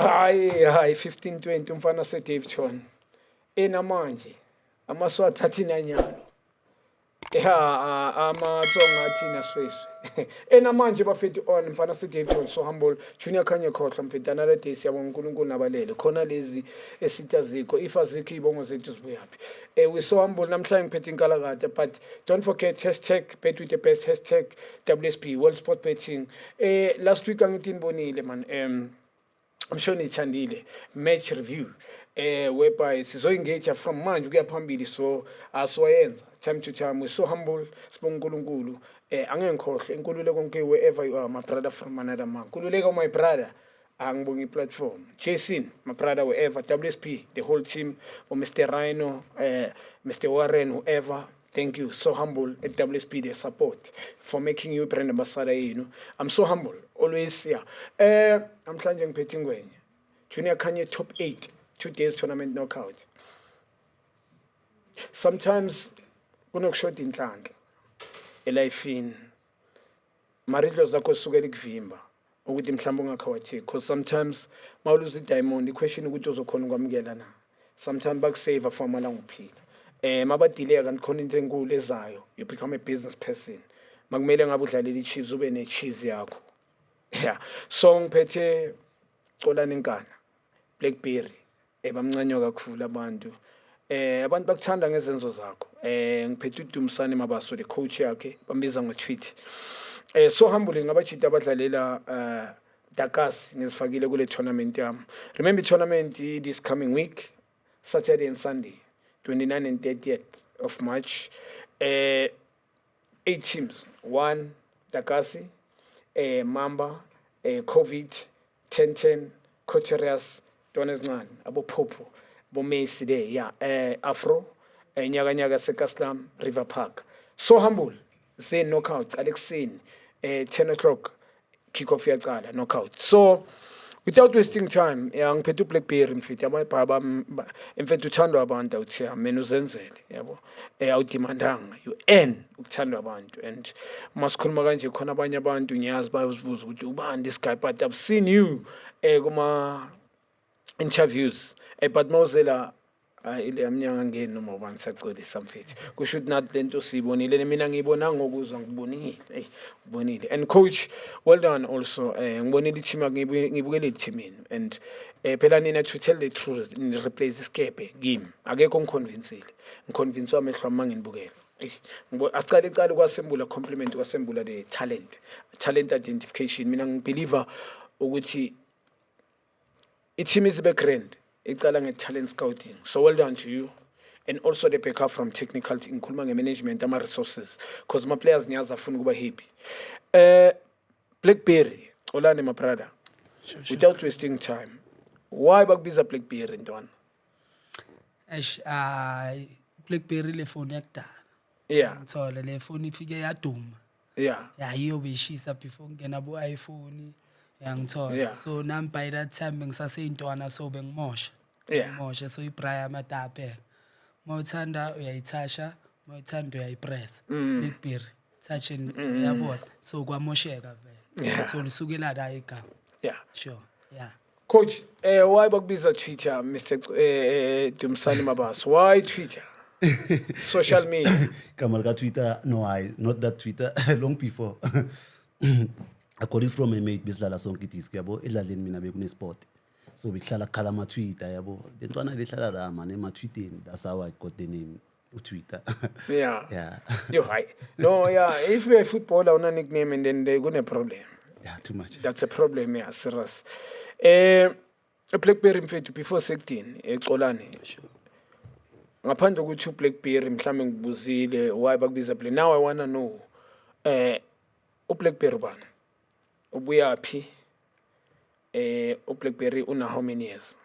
hayi 15-20 umfana seDaveyton enamanje amaswati athina nyalo amatsonga athina sweswe enamanje bafethu on mfana seDaveyton so humble junior Khanye Khohla mfethu another day siyabonga uNkulunkulu nabalele khona lezi esithi azikho if azikho ibongo zethu zibuyaphi we so humble namhlanje ngiphethe inkalakade but don't forget #bet with the best #WSB World Sport Betting last week angithi nibonile man I'm sure nithandile match review whereby sizoengage from manje kuya phambili so asiwayenza time to time we so humble sibonga uNkulunkulu angengikhohle inkululeko konke wherever you are my brother from another man kululeko my brother angibonga iplatform Jason my brother wherever WSP the whole team or Mr Rhino Mr Warren whoever. Thank you. So humble at WSP their support for making you brand ambassador, you know. I'm so humble. Always, yeah. I'm trying to Junior Khanye top 8, 2 days tournament knockout. Sometimes kuno shot in land. Elifin. Maridlo zakho sukela kuvimba. Ukuthi mhlawumbe ungakhawathi because sometimes mawuluza diamond the question ukuthi uzokhona ukwamukela na. Sometimes bakusave for amalanga uphila. Mabadileka kanti khona into enkulu ezayo you become a business person makumele ngabe udlalela iChiefs ube neChiefs yakho yeah so ngiphethe Xolani Nkana Blackberry bamncanywa kakhulu abantu abantu bakuthanda ngezenzo zakho ngiphethe uDumsane Mabaso the coach yakhe bambiza ngoTweet so humble ngabajita abadlalela Dakar ngizifakile kule tournament yami remember tournament this coming week Saturday and Sunday 29 and 30th of March, 8 teams, 1, Dakasi, Mamba, COVID, 10-10, Cocherias, Doneznan, Abo Popo, Bomesi Day, yeah, Afro, Nyaga Nyaga Sekaslam, River Park. So humble, Zain knockout, Alex Zain, 10 o'clock, kickoff yatsala, knockout. So, without wasting time ngiphethe uBlackberry mfethu amabhaba mfethu uthandwa abantu awuthi mina uzenzele yabo awudimandanga you earn ukuthandwa abantu and masikhuluma kanje khona abanye abantu ngiyazi bayozibuza ukuthi ubani this guy but I've seen you kuma interviews but mawuzela ile yamnyanga ngeni noma ubani sacolisa mfethu kusho ukuthi nathi lento sibonile mina ngibona ngokuzwa ngibonile ngibonile and coach well done also ngibonile i-team ngibukele i-team and phela nina to tell the truth ni replace iskepe kimi akekho ngiconvince amehlo ami nginibukela asicale kwasembula compliment kwasembula the talent identification mina ngibeliever ukuthi i-team is be grand icala nge-talent scouting so well done to you and also the backup from technical ngikhuluma nge-management ama-resources because ma-players niyazi afuna ukuba happy Blackberry Xolani my brother without wasting time why bakubiza Blackberry ntwana Blackberry le phone yakudala yeah ngithola le phone ifike yaduma yeah yiyo beshisa before ngena bo iPhone yangithola Yeah. so nami by that time bengisaseyintwana so bengimosha Yeah. ngimosha so ibraya amatape mawuthanda uyayithasha mawuthanda uyayipress Blackberry touch and yabona so kwamosheka vele Yeah. so lusukela la igama yeah sure yeah coach why bakubiza Twitter Mr Dumsane Mabaso why Twitter social media Kamalka Twitter, no, not that Twitter, long before. I got it from a mate, Bislala Sonkitis, Gabo, Elalin Minabekune sport. So we call Kalama Twitter, Yabo. Then one of the Shalara, my name, tweeting. That's how I got the name Twitter. yeah Yeah. you're right no yeah if you're a footballer on a nickname and then they're gonna problem Yeah, too much. that's a problem yeah serious Blackberry mfethu before 16 Xolani ngaphandle ukuthi uBlackberry mhlambe ngibuzile why bakubiza play now I want to know uBlackberry bana ubuyaphi uBlackberry una how many years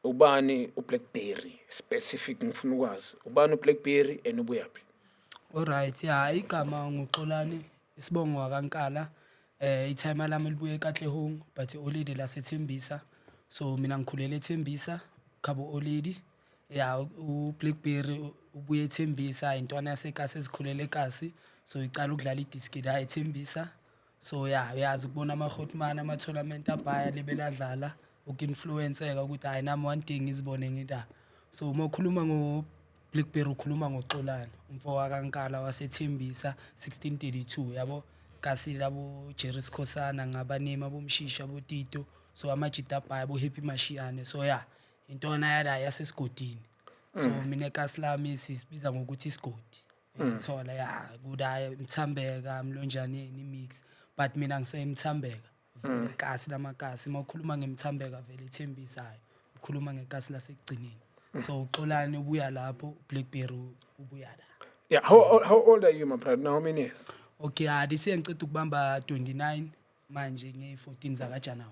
ubani uBlackberry specific ngifuna ukwazi ubani uBlackberry and ubuyaphi alright yeah igama nguXolani isibongo wakaNkala itime lami libuye eKatlehong but already la sethembisa so mina ngikhulele eThembisa khabo already yeah uBlackberry ubuye eThembisa intwana yasekasi ezikhulele eKasi so icala ukudlala idisk la eThembisa so yeah uyazi ukubona ama-hotman ama-tournament abhaya lebeladlala ukinfluenceka ukuthi hayi nami one day ngizibone ngida. So uma ukhuluma ngo Blackberry ukhuluma ngoXolani, umfowabo kaNkala wasethembisa 1632 yabo. Kasi labo Jerry Skhosana ngabanema bomshisha boTito, so amajita bhaya bo Happy Mashiyane. So yeah, intona yada yasesigodini. So mina ekasi lami sisibiza ngokuthi isigodi. Ngithola ya kudaya Mthambeka Mlonjaneni mix, but mina ngisemthambeka. Vele kasi lamakasi mawukhuluma ngemthambeka vele ithembisayo. Ukhuluma ngekasi lasekugcineni. So uXolani ubuya lapho, Blackberry ubuya la. Yeah, how old are you, my brother? Now, how many years? Okay, this year ngicela ukubamba 29 manje nge14 zaka January.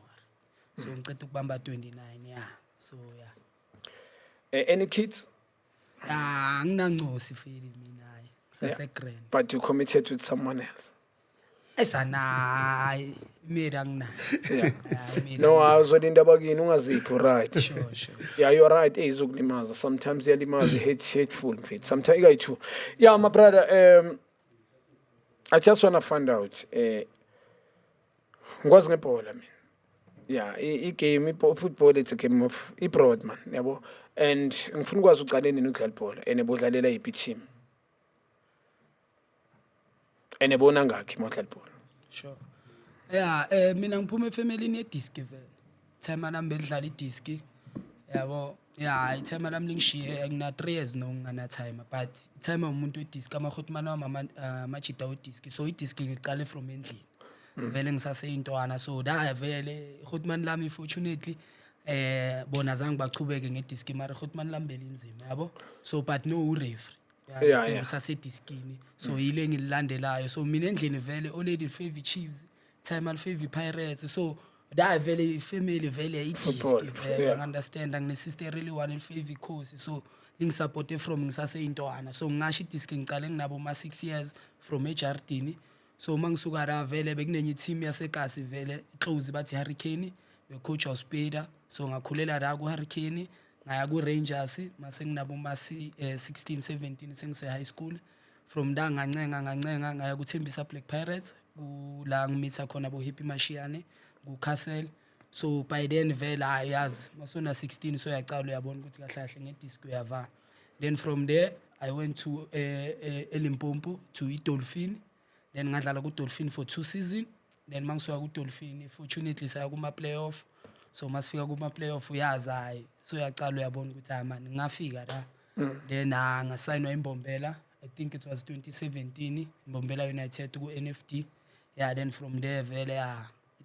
So ngicela ukubamba 29, yeah. So yeah. Any kids? Anginancosi feli mina hayi. Sasegrand. But you committed with someone else. Esana mina ngina. Yeah. No, I was waiting dabagini ungazipho, right? Sure. Yeah, you're right. Izokulimaza. Sometimes yalimaza hateful mfit. Sometimes I too. Yeah, my brother, I just want to find out ngwazi ngebhola mina. Yeah, I-game football, it's a game of broad man, yabo. And ngifuna ukwazi uqale nini ukudlala ibhola and ebodlalela yiphi team. And ebona ngakhi modlala ibhola. Sure. Yeah, mina ngiphuma efamily yedisc vele. Time nami bedlala idisc. Yabo. Yeah, time lami lingishiye ngina 3 years no ngana time, but time umuntu wedisc amakhotmana wami amajita wedisc. So idisc ngiqale from endlini. Vele ngisase intwana, so da vele khotmani lami fortunately bona zange bachubeke ngedisc mara khotmani lami belinzima yabo. So but no referee. Yeah. Usase diskini. So yile ngilandelayo. So mina endlini vele already favorite Chiefs, time al favorite Pirates. So da vele family vele idisc vele understand ngine sister really one favorite course. So ngisupport from ngisase intwana. So ngasho idisc ngiqale nginabo ma 6 years from eJardini. So mangisuka la vele bekunenye team yaseKasi vele close bathi Hurricane, be coach uSpeda. So ngakhulela la ku Hurricane, ngaya ku Rangers mase nginabo ma 16 17 sengise high school. From da ngancenga ngaya kuThembisa Black Pirates, kula ngimitha khona bo Happy Mashiyane, ku Castle. So by then vele ayazi masona 16 so yaqala uyabona ukuthi kahlahle ngedisc uyava. Then from there I went to eLimpopo to iDolphin. Then ngadlala ku Dolphin for 2 seasons. Then mangisuka ku Dolphin fortunately saya kuma playoff. So masifika kuma playoff uyazi hayi so yaqala uyabona ukuthi ha man ngafika la. Then ngasainwa eMbombela. I think it was 2017 Mbombela United ku NFT. Yeah, then from there vele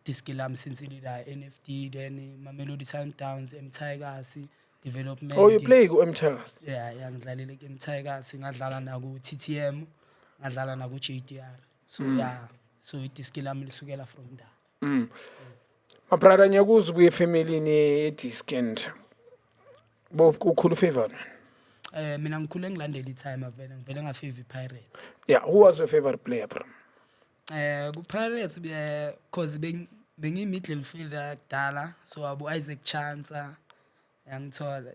disc lami since la NFT, then Mamelodi Sundowns, Tigers development. Oh, you play ku Tigers? Yeah, ngidlalile ku Tigers, ngadlala na ku TTM, ngadlala na ku JTR. So yeah, so idisc lami lisukela from there. My brother ngiyakuza kuye family ni disc and both ukhulu favorite. Mina ngikhule ngilandela itime vele ngivele ngafavorite Pirates. Yeah, who was your favorite player, bro? Ku Pirates cause bengi middle fielder kudala, so abu Isaac Chansa yangithola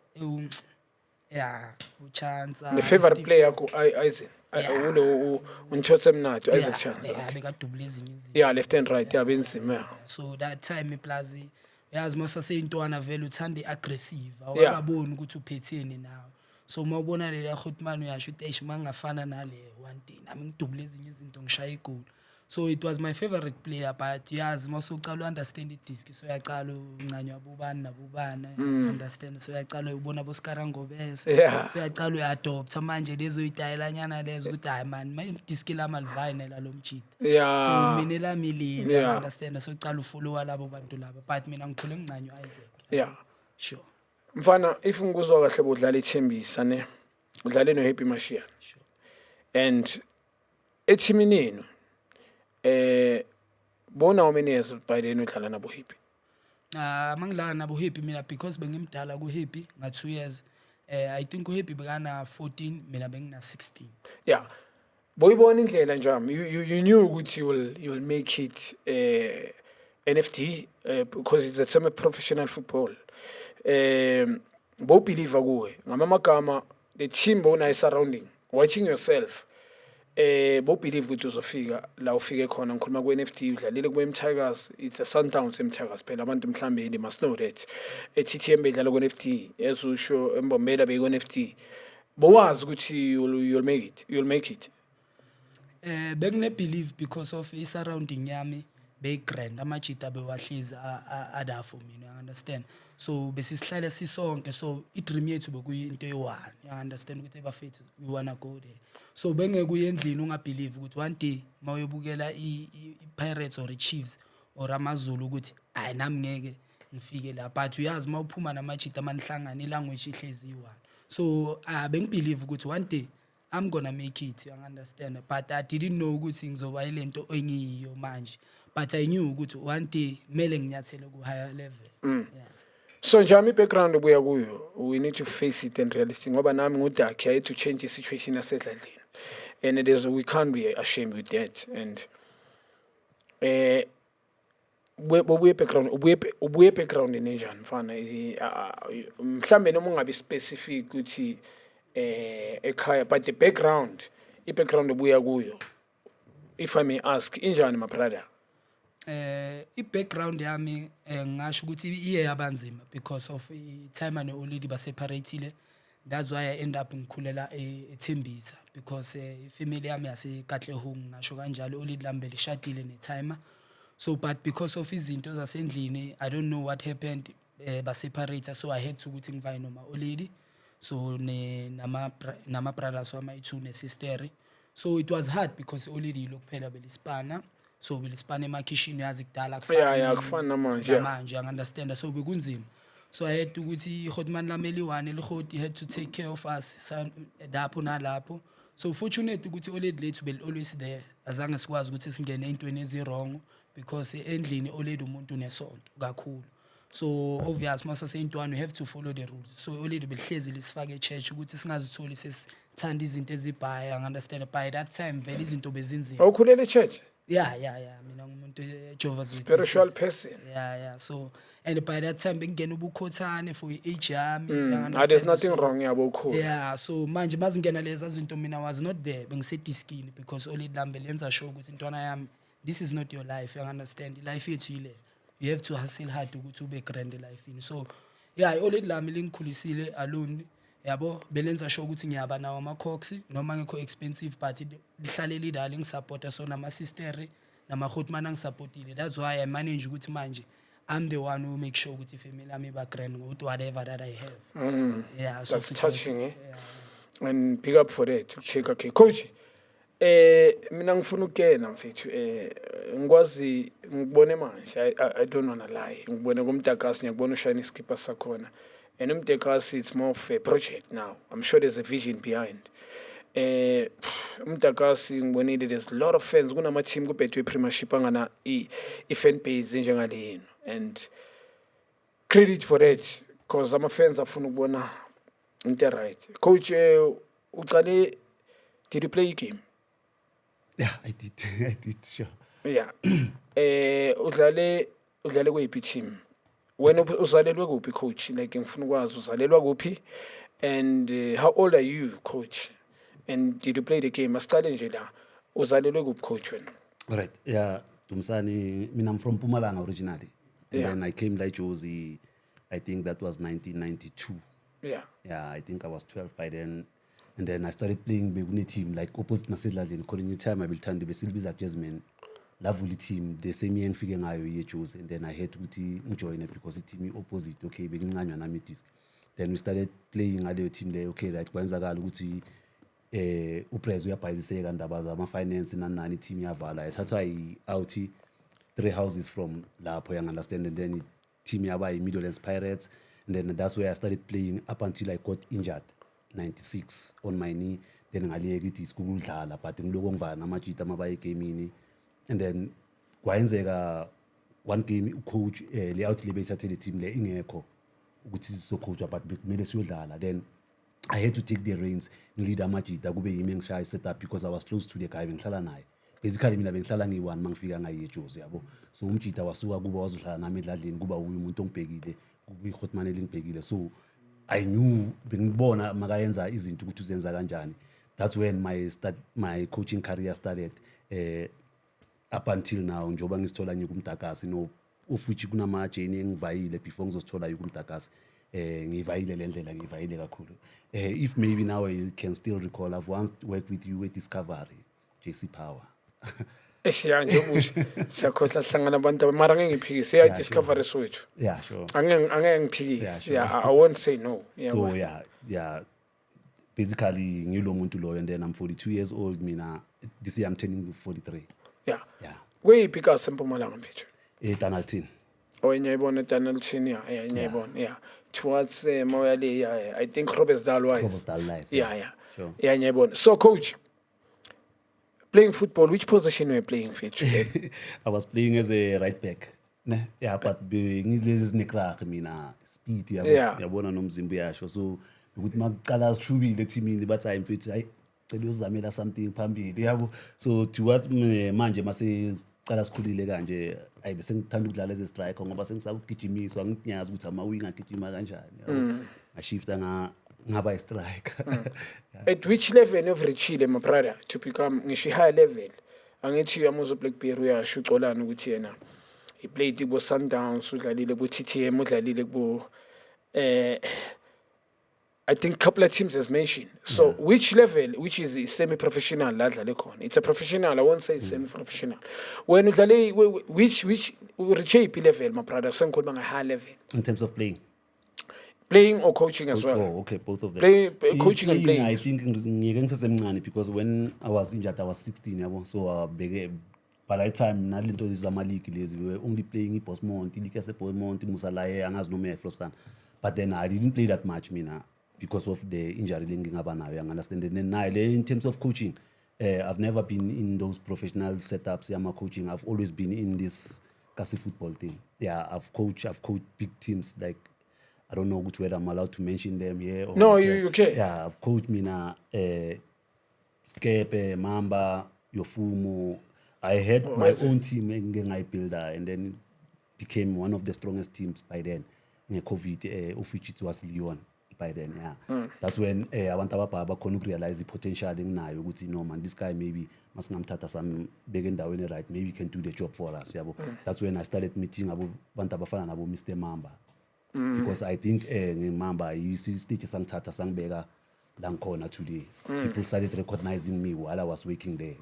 yeah uChansa. The favorite player ku Isaac ulo unchotse mnathi Isaac Chansa. Yeah, bekadouble ezinye izinto. Yeah, left and right yabenzima. So that time iplazi yazi masase intwana vele uthanda iaggressive, awakaboni ukuthi uphetheni nawe. So mawubona le khotmani uyasho ukuthi eish mangafana nale one day nami ngidouble ezinye izinto ngishaya igoal. So it was my favorite player, but yazi masuqala understand idisc so yaqala uncanywa abubani nabubani understand, so yaqala ubona boSkarango bese, so yaqala uyadopt manje lezo idayilanyana lezo ukuthi hayi man my disc lama livine la lomjita. Yeah, so mina lami lini understand, so uqala ufollowa labo bantu laba, but mina ngikhule ngincanywa Isaac. Yeah, sure. Mfana if ngikuzwa kahle bodlala ithembisa ne udlale no Happy Mashiyane. Sure. And ethimini bona how many years by then udlala nabo Happy? Mangidlala nabo Happy mina because bengimdala ku Happy nga 2 years. I think ku Happy bekana 14 mina bengina 16. Yeah. Boyibona indlela njami you knew ukuthi you will make it NFT because it's a semi professional football. Bo believe kuwe ngamagama the team bona is surrounding watching yourself bo believe ukuthi uzofika la ufike khona ngikhuluma ku NFT udlalile ku Tigers, it's a Sundowns Tigers phela abantu mhlambe they must know that TTM bedlala ku NFT ezusho embombela be ku NFT bowazi ukuthi you'll make it. Bekune believe because of i surrounding yami be grand amajita bewahlezi ada for mina, you understand. So besisihlale sisonke, so I dream yethu bekuyinto eyi-one, you understand ukuthi bafethu we wanna go there. So bengekuye endlini ungabelieve ukuthi one day mawuyobukela i-Pirates or i-Chiefs or amaZulu ukuthi hayi nami ngeke ngifike la, but uyazi mawuphuma namajita manihlangana ilanguage ihlezi iyi-one. So bengibelieve ukuthi one day I'm gonna make it, you understand. But I didn't know ukuthi ngizoba ilento engiyiyo manje, but I knew ukuthi one day mele nginyathele ku higher level. Yeah. So njami background obuya kuyo, we need to face it and realistic ngoba nami ngudakhi I had to change the situation yasedladleni, and it is, we can't be ashamed with that. And ubuye background enjani mfana, mhlambe noma ungabe specific ukuthi ekhaya, but the background i-background obuya kuyo, if I may ask, injani my brother? I-background yami ngisho ukuthi iye yabanzima because of i-time and already baseparateile. That's why I end up ngikhulela eThembisa because ifamily yami yaseKatlehong ngisho kanjalo already lambele ishadile ne-timer. So but because of izinto zasendlini I don't know what happened, baseparate, so I had to ukuthi ngivane noma already, so nama brothers wama-2 ne-sister. So it was hard because already lokuphela belispana, so belispana emakishini yazi kudala kufana namanje, I understand. So bekunzima, so I had to ukuthi iHotman lameli one liHoti had to take care of us lapho nalapho. So fortunate ukuthi already lethu bel always there, azange sikwazi ukuthi singene entweni ezirong because endlini already umuntu nesonto kakhulu. So obvious masaseyintwana we have to follow the rules. So already belihlezi lisifake echurch ukuthi singazitholi sesithanda izinto ezibhaya, understand. By that time vele izinto bezinzima. Awukhulele church? Yeah, mina ngumuntu Jehovah's Witness. Spiritual person. Yeah. So and by that time bengena ubukhothane for age yami, There's nothing wrong yabo ukhulu. Yeah, so manje bazingena leza zinto mina was not there, bengisediskini because already lambe lenza sure ukuthi intwana yami this is not your life, you understand. Life yethu ile. You have to hustle hard ukuthi ube grand life in. So yeah, I already lami lingikhulisile alone, yabo belenza sure ukuthi ngiyaba nawo ama-cox noma ngekho expensive, but lihlale lidala ngisupporta, so nama-sister nama-hotman angisupportile. That's why I manage ukuthi manje I'm the one who make sure ukuthi family yami iba grand with whatever that I have. Yeah, so That's touching, eh? Yeah. And pick up for that. Check, okay. Coach, mina ngifuna ukena mfethu, ngikwazi ngibone manje, I don't wanna lie, ngibone kumtakasi ngiyakubona ushine skipper sakhona, and umtakasi it's more of a project now. I'm sure there's a vision behind. Umtakasi ngibonile there's a lot of fans, kunama team kubhethwe Premiership angana i-fan base njengale yenu, and credit for that because ama fans afuna ukubona into right. Coach, uqale, did you play a game? Yeah, I did, sure. Yeah. Udlale kuyiphi team? Wena uzalelwe kuphi coach? Like ngifuna ukwazi uzalelwa kuphi, and how old are you coach? And did you play the game? Asiqale nje la. Uzalelwe kuphi coach wena? All right. Yeah, Dumsani, I'm from Mpumalanga originally. And Yeah. then I came like Josie, I think that was 1992. Yeah. Yeah, I think I was 12 by then. And then I started playing Beguni team, like opposite Nasedladin, calling the time I will turn the Besilbiza Jasmine. Lovely team, the same year figure I chose, and then I had to join it because the team opposite, okay, beginning and amitis. Then we started playing other team there, okay, like Kwanzaga Luti, Upres, we are Paiseg and Dabaza, my finance and Nani team Yavala. That's why I out 3 houses from La Poyang, understand, and then team Yabai, Midlands Pirates, and then that's where I started playing up until I got injured. 96 on my knee, then ngaliye ukuthi isikulu dlala, but ngiloko ngivana namajita mabaye game, and then kwayenzeka one game coach layout le bethathe le team le ingekho ukuthi so coach, but kumele siyodlala. Then I had to take the reins ngilida amajita kube yimi engishaya setup because I was close to the guy bengihlala naye. Basically mina bengihlala ngi1 mangifika ngaye Jozi yabo, so umjita wasuka kuba wazodlala nami edladleni kuba uyu umuntu ongibhekile kuyiHotman elingibhekile, so I knew bengibona makayenza izinto ukuthi uzenza kanjani. that's when my coaching career started. Up until now, njoba ngisithola ngikumtakasi no of which kunama journey engivayile before ngizosithola ukumtakasi. Ngivayile lendlela ngivayile kakhulu. If maybe now I can still recall, I've once worked with you at Discovery, JC Power. Eshiya nje ubusho siyakhohla hlangana abantu mara ngiphikise ya discovery swethu. Yeah, sure. Angeke ngiphikise. Yeah, I won't say no. Yeah, So well. yeah. Basically, ngilo muntu loyo, and then I'm 42 years old. Mina this year I'm turning 43. Yeah. Yeah. Kuyiphi ka sempumalanga mfethu? Tunnelton. Oh, nyayibona Tunnelton yeah, nyayibona. Yeah. Towards Moyale, yeah. I think Robertsdal wise. Robertsdal lies. Yeah. Sure. Yeah, nyayibona. So coach, playing football, which position were you playing mfethu? I was playing as a right back. Ne? Yeah, but ngilezi zinekrag mina speed yabona nomzimba yasho. So ukuthi maqala sithubile teamini bathi hayi mfethu hayi cela uzamela something phambili yabo. So towards manje mase qala sikhulile kanje ayi bese ngithanda ukudlala as a striker ngoba sengisakugijimiswa ngitnyaza ukuthi ama wing agijima kanjani yabo. Ngashifta ngaba a striker. At which level of reachile my brother to become ngisho high level? Angithi yamuzo Blackberry uyasho ucolana ukuthi yena he played ibo Sundowns udlalile ku TTM udlalile ku I think couple of teams as mentioned. So which level, which is semi-professional, la dlale khona? It's a professional, I won't say semi-professional. When udlale which reach level my brother sengikhuluma nga high level In terms of playing or coaching as well. Oh, okay, both of them. Coaching and playing. I think ngeke ngisesemncane because when I was injured I was 16 yabo. So by that time nalinto zama league lezi we were only playing iBosmont, league yaseBosmont, Musalaye angazi noma eFrostan. But then I didn't play that much mina because of the injury ngingaba nayo, you understand. And then in terms of coaching, I've never been in those professional setups yama coaching. I've always been in this kasi football thing. Yeah, I've coached big teams like I don't know whether I'm allowed to mention them here. Or No, you can. Yeah, I've coached mina Skepe, Mamba, Yofumo. I had my own team I built and then became one of the strongest teams by then. In COVID, of which it was Lyon by then. Yeah, that's when I want to couldn't realize the potential in now. You know, man, this guy maybe must namtata some big and down right. Maybe he can do the job for us. Yeah, that's when I started meeting about Bantabafana about Mr. Mamba. Because I think Mamba he teaches some tata sang bega than corner today. People started recognizing me while I was working there.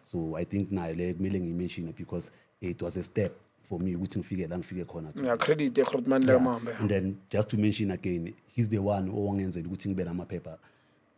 So I think now like milling mention it because it was a step for me which figure corner. Yeah, credit the Grootman Mamba. And then just to mention again, he's the one who owns it which Benama paper.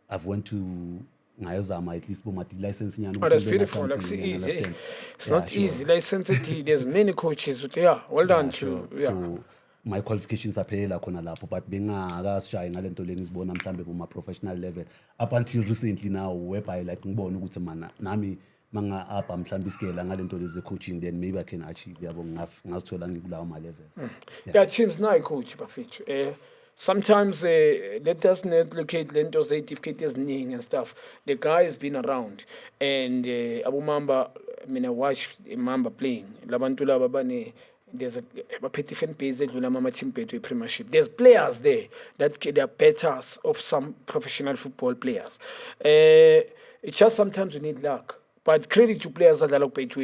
I've went to Ngayozama at least for license. Oh, that's beautiful. Like, easy. It's not easy. License there's many coaches. Yeah, well done too. Yeah. So my qualifications appear khona lapho but bengakashayi ngalento lengizibona mhlambe kuma professional level up until recently now whereby like ngibona ukuthi mana nami manga up mhlambe iskela ngalento lezi coaching then maybe I can achieve yabo ngazithola ngikulawo ma levels. Yeah, teams now coach bafethu. Sometimes let us not locate lento certificate eziningi and stuff. The guy has been around and Abu Mamba mina watch Mamba playing. Labantu laba bane there's a petty fan base edlula mama team bethu Premiership. There's players there that they are better of some professional football players. It's just sometimes you need luck. But credit to players that are bethu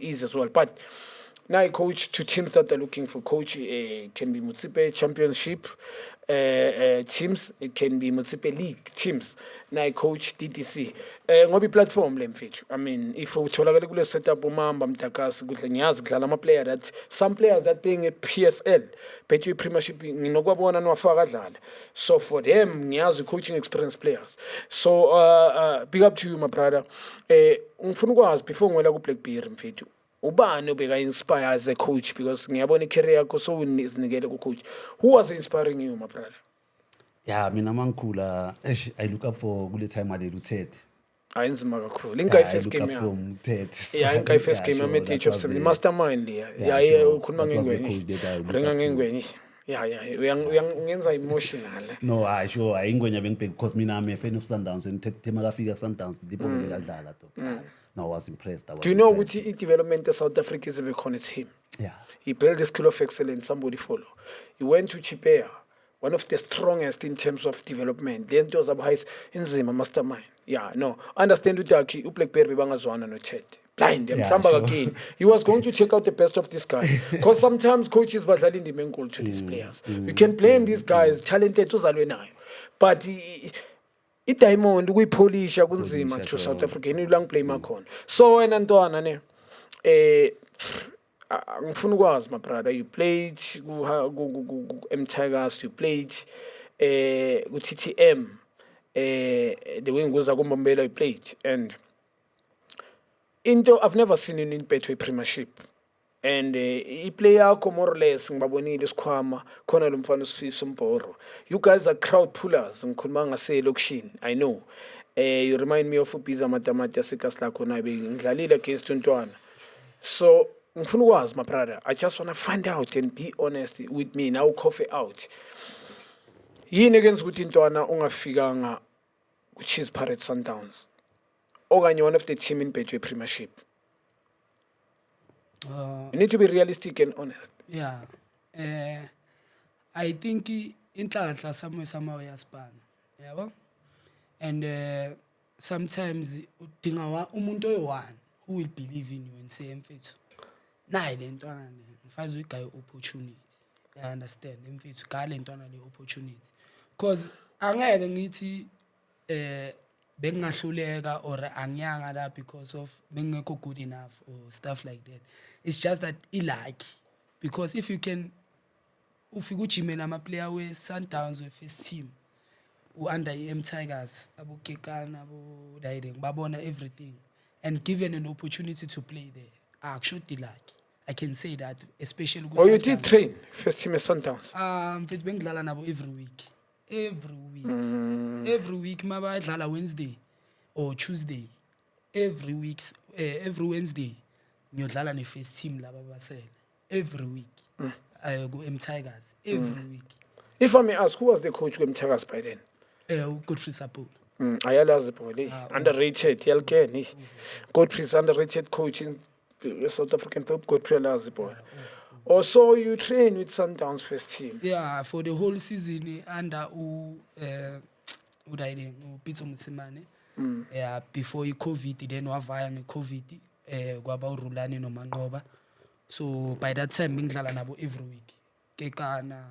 easy as well. But now I coach two teams that are looking for coach. Can be Mutsipe Championship teams. It can be Mutsipe League teams. Now I coach DTC. Ngobi platform lemfethu. I mean, if utholakala kule setup umamba mtakasi kuhle ngiyazi kudlala ama player that some players that playing at PSL, bethu Premiership nginokwabona nwafaka dlala. So for them ngiyazi coaching experienced players. So big up to you my brother. Ngifuna ukwazi before ngwela ku Blackberry mfethu. Ubani obeka inspire as a coach because ngiyabona icareer yakho so uzinikele ku coach. Who was inspiring you my brother? Yeah, mina mangikhula I look up for kule time ale Ted. Ayinzima kakhulu. Inka first game ya. From Ted. Yeah, inka first game I'm at age of 7 mastermind le. Yeah, ukhuluma ngengweni. Bringa ngengweni. Yeah, uyangenza emotional. No, sure ayingwenya bengibheka because mina I'm a fan of Sundowns and tema kafika Sundowns dipho bekadlala to. No, I was impressed. Do you know what development of South Africa is a con it's him? Yeah. He built the skill of excellence, somebody follow. He went to Chipea, one of the strongest in terms of development. Le nto zabo highs inzima mastermind. Yeah, no. Understand ukuthi uBlackberry bangazwana noTed. Blind, mhlamba kakini. He was going to check out the best of this guy. Because sometimes coaches badlala indima enkulu to these players. You can blame these guys, talented uzalwe nayo. But i-diamond ukuyipolisha kunzima to South Africa. Yini lang play makhona. So wena ntwana ne ngifuna ukwazi my brother, you played ku-M Tigers, you played ku-TTM, the way nguza kuMbombela you played, and into I've never seen in Betway Premiership, and i-player yakho more or less ngibabonile isikhwama khona lo mfana uSifiso Mboro. You guys are crowd pullers, ngikhuluma ngaselokishini, I know. You remind me of uBiza Matamati yaseKaSla khona ngidlalile against uNtwana. So ngifuna ukwazi my brother, I just want to find out and be honest with me now, coffee out. Yini ekenza ukuthi Ntwana ungafikanga ku-Chiefs Pirates Sundowns okanye one of the team in Betway Premiership? You need to be realistic and honest. Yeah. I think inhlanhla somehow yasipana. Yabo? And sometimes udinga umuntu oyi-one who will believe in you and say mfethu nayi le ntwana le mfazi uyigaye opportunity. I understand mfethu gale ntwana le opportunity. Because angeke ngithi bengahluleka or angiyanga la because of bengekho good enough or stuff like that. It's just that lucky. Because if you can ufika ujimela ama-player we-Sundowns we-first team under M Tigers, Abu Kekana, Abu Daideng, babona everything, and given an opportunity to play there, I actually like. I can say that, especially. Oh, you did train first team at Sundowns? Fit bengidlala nabo every week. Every week, maba dlala Wednesday or Tuesday. Every Wednesday, ngiyodlala ne first team laba basele. Every week. I go M Tigers every week. If I may ask, who was the coach of M Tigers by then? Godfrey Sapole. Ayalazi boy, underrated. Yalken, Godfrey's underrated coach in South African football. Godfrey Alazi boy. Also, you train with Sundowns first team. Yeah, for the whole season under Pitso Mutsimane. Yeah, before COVID, then wavaya nge-COVID, kwaba uRulani noManqoba. So by that time, bengidlala nabo every week. Kekana,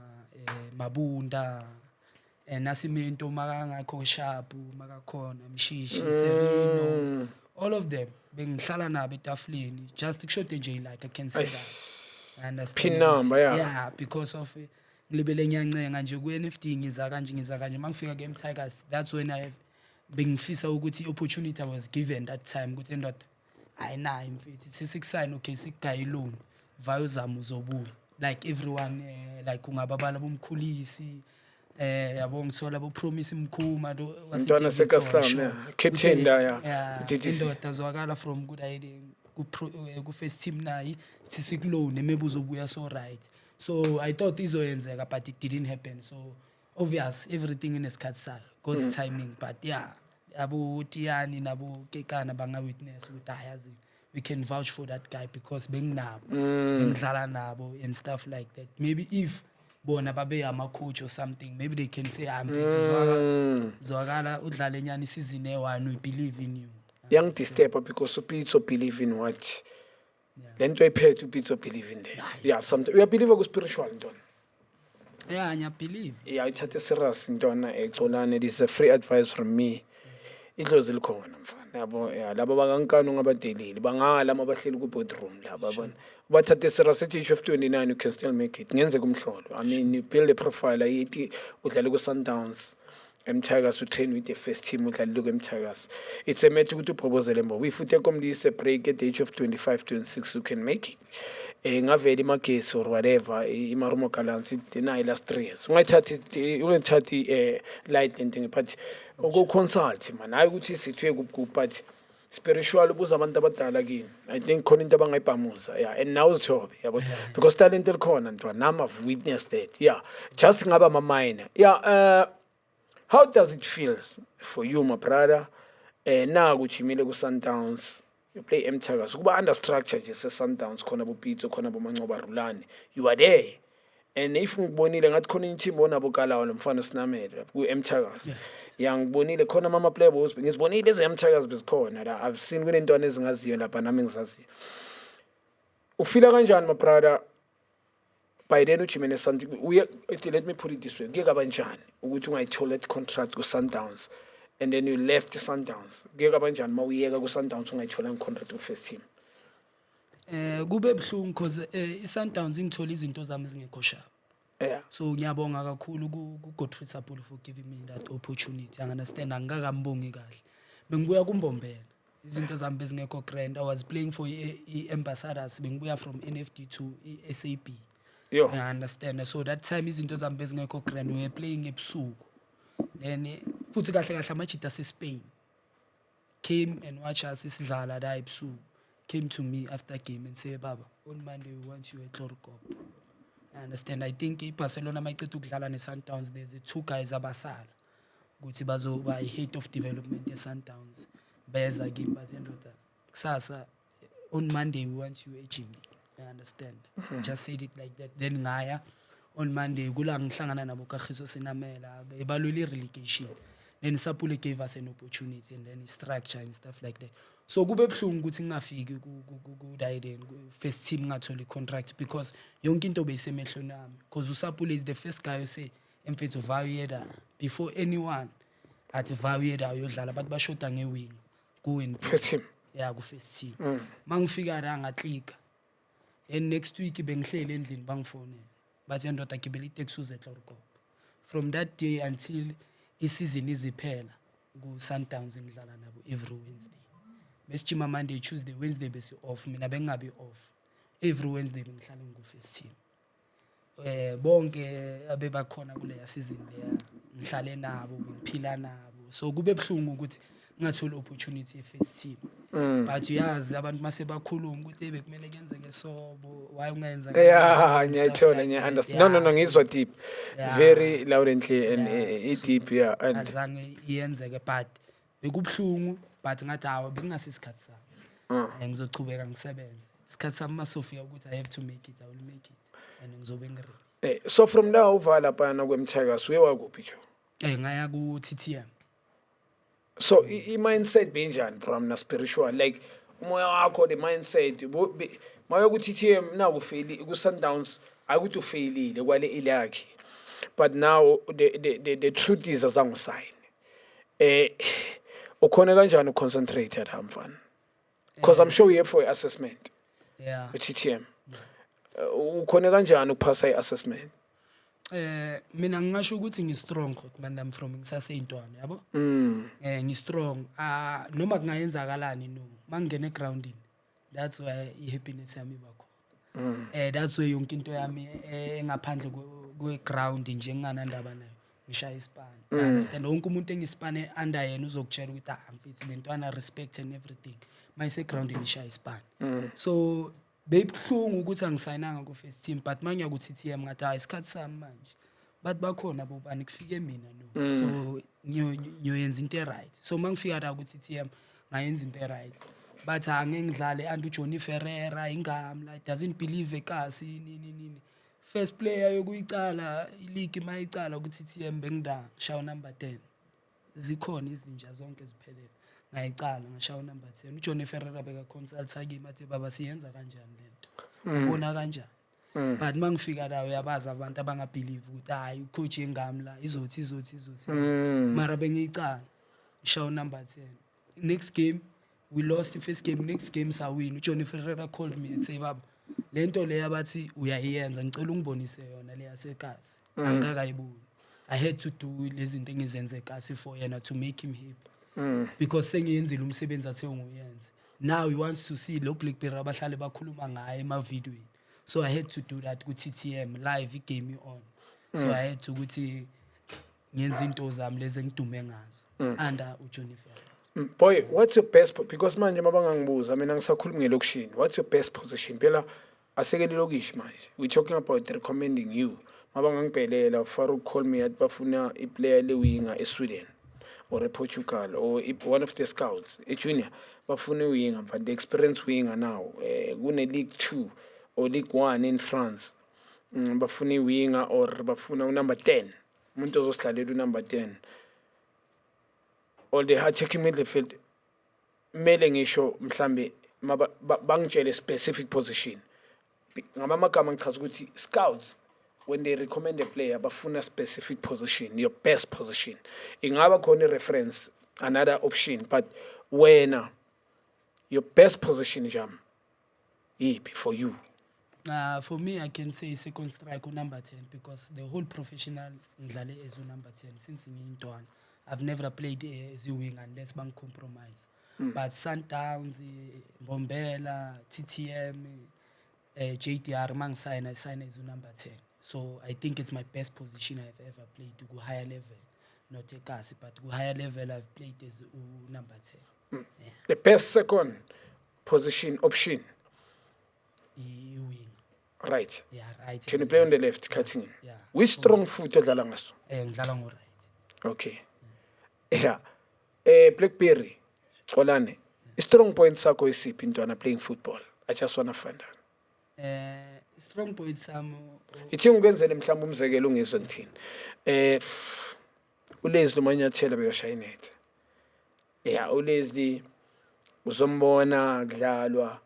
Mabunda, Nasimento, Magangakho Shapu, Magakhona, Mshishi, Serino, all of them. Bengidlala nabo etafuleni, just to show the like I can say that. I understand. Pin number, yeah. Yeah, because of ngilibele ngiyancenga nje ku-NFT ngiza kanje mangifika ke-M Tigers, that's when I bengifisa ukuthi i-opportunity I was given that time ukuthi ndoda ayinayo mfethu sisikusayina okay sikugaye loan vaya uzama uzobuya like everyone like ungababala bomkhulisi yabo ngithola bo promise Mkhuma lo Ntwana seKaSlam, captain la ya indoda zwakala from good idea ku first team nayi sisikulone maybe uzobuya so right. So I thought izoyenzeka but it didn't happen. So obvious everything in isikhathi sayo God's timing, but yeah abo Tiani nabo Kekana banga witness ukuthi ayazi we can vouch for that guy because benginabo ngidlala nabo and stuff like that. Maybe if bona babe ama coach or something, maybe they can say I'm zwakala udlala enyani season e1 we believe in you. Young disturber because Pitso believe in what then to pay to Pitso believe in that. Yeah, something we believe go spiritual Ntwana. Yeah, I believe. Yeah, it's a serious Ntwana exolane. It is a free advice from me. Idlozi likhona mfana yabo laba bakankano ngabadeleli bangala mabahleli ku boardroom laba bona bathathe serious at age of 29 you can still make it ngenze kumhlolo. I mean you build a profile ayithi udlala ku Sundowns M Tigers to train with the first team udlala ku M Tigers. It's a matter ukuthi uphobozele mbo we futhi komlise break at the age of 25 26 you can make it. Ngavela imagesi or whatever imarumo kalansi deny last 3 years ungathathi light ending but ugo consult man hayi ukuthi sithwe kubugubhu but spiritual ubuza abantu abadala kini I think khona into abangayibhamuza yeah and now uzithobe yabo because talent likhona Ntwana nami I've witnessed that yeah just ngaba ma minor yeah how does it feel for you my brother na kuchimile ku Sundowns you play M Tigers kuba under structure nje se Sundowns khona bo Pitso khona bo Manqoba Rulani you are there and if ngibonile ngathi khona i-team onabo Kalawa lo mfana Sinamela ku-Mthakazi ngibonile khona mama player boss ngizibonile ezeMthakazi bezikhona la I've seen kunentwana ezingaziyo lapha nami ngizaziyo ufila kanjani my brother by then uJimene Santi let me put it this way kuye kabanjani ukuthi ungayithola that contract ku Sundowns and then you left the Sundowns kuye kabanjani mawuyeka ku Sundowns ungayithola contract ku first team kube ebhlungu because iSundowns ngithola izinto zami ezingekho sharp yeah so ngiyabonga kakhulu ku Godfrey Sapule for giving me that opportunity I understand angikakambongi kahle bengibuya kuMbombela izinto zami bezingekho grand I was playing for i-Ambassadors bengibuya from NFD to SAB yo I understand so that time izinto zami bezingekho grand we were playing ebusuku then futhi kahle kahle amajita seSpain came and watch us isidlala la ebusuku came to me after game and say baba on Monday we want you at Cloricop I understand I think iBarcelona mayiceda ukudlala neSundowns there's two guys abasala ukuthi bazoba head of development yeSundowns beza game bathi ndoda kusasa on Monday we want you at Jimmy I understand just said it like that then ngaya on Monday kula ngihlangana nabo kaGiso Sinamela ebalwela relegation then Sapule gave us an opportunity and then structure and stuff like that so kube ebhlungu ukuthi ngingafiki ku Diden first team ngathola contract because yonke into beyisemehlweni nami because uSapule is the first guy who say emfethu Vayeda before anyone athi Vayeda uyodlala abantu bashoda ngewing ku first team yeah ku first team mangifika la ngaklika and next week bengihlele endlini bangifonela bathi ndoda gibela itaxi uze Cloricop from that day until i-season iziphela ku Sundowns ngidlala nabo every Wednesday besijima Monday Tuesday Wednesday bese off mina bengabi off every Wednesday bengihlala ngu first team bonke abebakhona kule season leya ngihlale nabo bengiphila nabo so kube ebhlungu ukuthi ngathola opportunity first team but uyazi abantu mase bakhuluma ukuthi bekumele kenzeke sobo why ungayenza yeah ngiyathola ngiya-understand no ngizwa deep very loud and clear and deep yeah and azange iyenzeke but bekubhlungu but ngathi hawo bengingasesikhathi sami ngizochubeka ngisebenze isikhathi sami masofika ukuthi I have to make it I will make it and ngizobe ngire so from now uvala phana kweMthakazi uye wakuphi jo ngaya ku TTM so i-mindset benjani from na spiritual like umoya wakho the mindset maye ku TTM na kufeli ku Sundowns akuthi ufailile kwale ilakhi but now the truth is azangosign ukhona kanjani uconcentrate at mfana because I'm sure you have for assessment yeah TTM ukhona kanjani ukuphasa i-assessment mina ngingasho ukuthi ngistrong man I'm from ngisaseyintwana yabo ngistrong noma kungayenzakalani no mangene egroundini that's why ihappiness yami bakho that's why yonke into yami engaphandle kweground nje nginganandaba nayo ngishaya ispan understand wonke umuntu engisipane under yena uzokutshela ukuthi amfithi lentwana respect and everything mayise ground ngishaya ispan so bebhlungu ukuthi angisayinanga ku first team but manje ku TTM ngathi isikhathi sami manje but bakhona bobani kufike mina no so ngiyenza into right so mangifika la ku TTM ngayenza into right but angengidlale and uJohnny Ferreira ingamla I doesn't believe ekasi nini first player yokuyicala ileague mayicala ku TTM bengida shaw number 10 zikhona izinja zonke ziphelele ngayicala ngashaw number 10 uJohnny Ferreira beka consult kimi athi baba siyenza kanjani lento ubona kanjani but mangifika la uyabaza abantu abangabelieve ukuthi hayi ucoach engamla izothi mara bengicala shaw number 10 next game we lost the first game next game sa win uJohnny Ferreira called me and say baba lento le yabathi uyayenza ngicela ungibonise yona le yasekazi angakayiboni I had to do lezi zinto engizenze kasi for yena to make him happy because sengiyenzile umsebenzi athe unguyenza now he wants to see lo Blackberry abahlale bakhuluma ngaye ema videoini so I had to do that ku TTM live igame on so I had to ukuthi ngenza into zami lezi engidume ngazo under uJohnny Ferreira. Boy, what's your best because manje mabangangibuza mina ngisakhuluma ngelokushini what's your best position phela asekele lokishi manje we talking about recommending you mabangangibhelela Farouk call me at bafuna iplayer lewinger eSweden or ePortugal or one of the scouts junior bafuna iwinger but the experience winger now kune League 2 or League 1 in France bafuna i-winger or bafuna unumber 10 umuntu ozosihlalela unumber 10 or the attacking midfield kumele ngisho mhlambe bangitshele specific position ngamagama ngichaza ukuthi scouts when they recommend a player bafuna specific position, your best position. Ingaba khona reference another option, but wena your best position jam iphi for you? For me, I can say second striker number 10 because the whole professional ngidlale as number 10 since ngiyintwana. I've never played as a wing unless bang compromise. But Sundowns, Bombela, TTM, JTR, I sign as number 10. So I think it's my best position I've ever played to go higher level. Not a cast, but to go higher level I've played as number 10. Yeah. The best second position option? Wing. Right. Yeah, right. Can you play on the left, cutting in? Yeah. Which strong foot odlala ngaso? Ngidlala ngo-right. Okay. Yeah. Blackberry, Xolani, strong point sakho isiphi intwana playing football? I just want to find out. Strong point sami Ithi ngenzele mhlawumbe umzekelo ungizwe ngithini. uLeslie Manyathela bekashaya inet. Yeah, uLeslie uzombona kudlalwa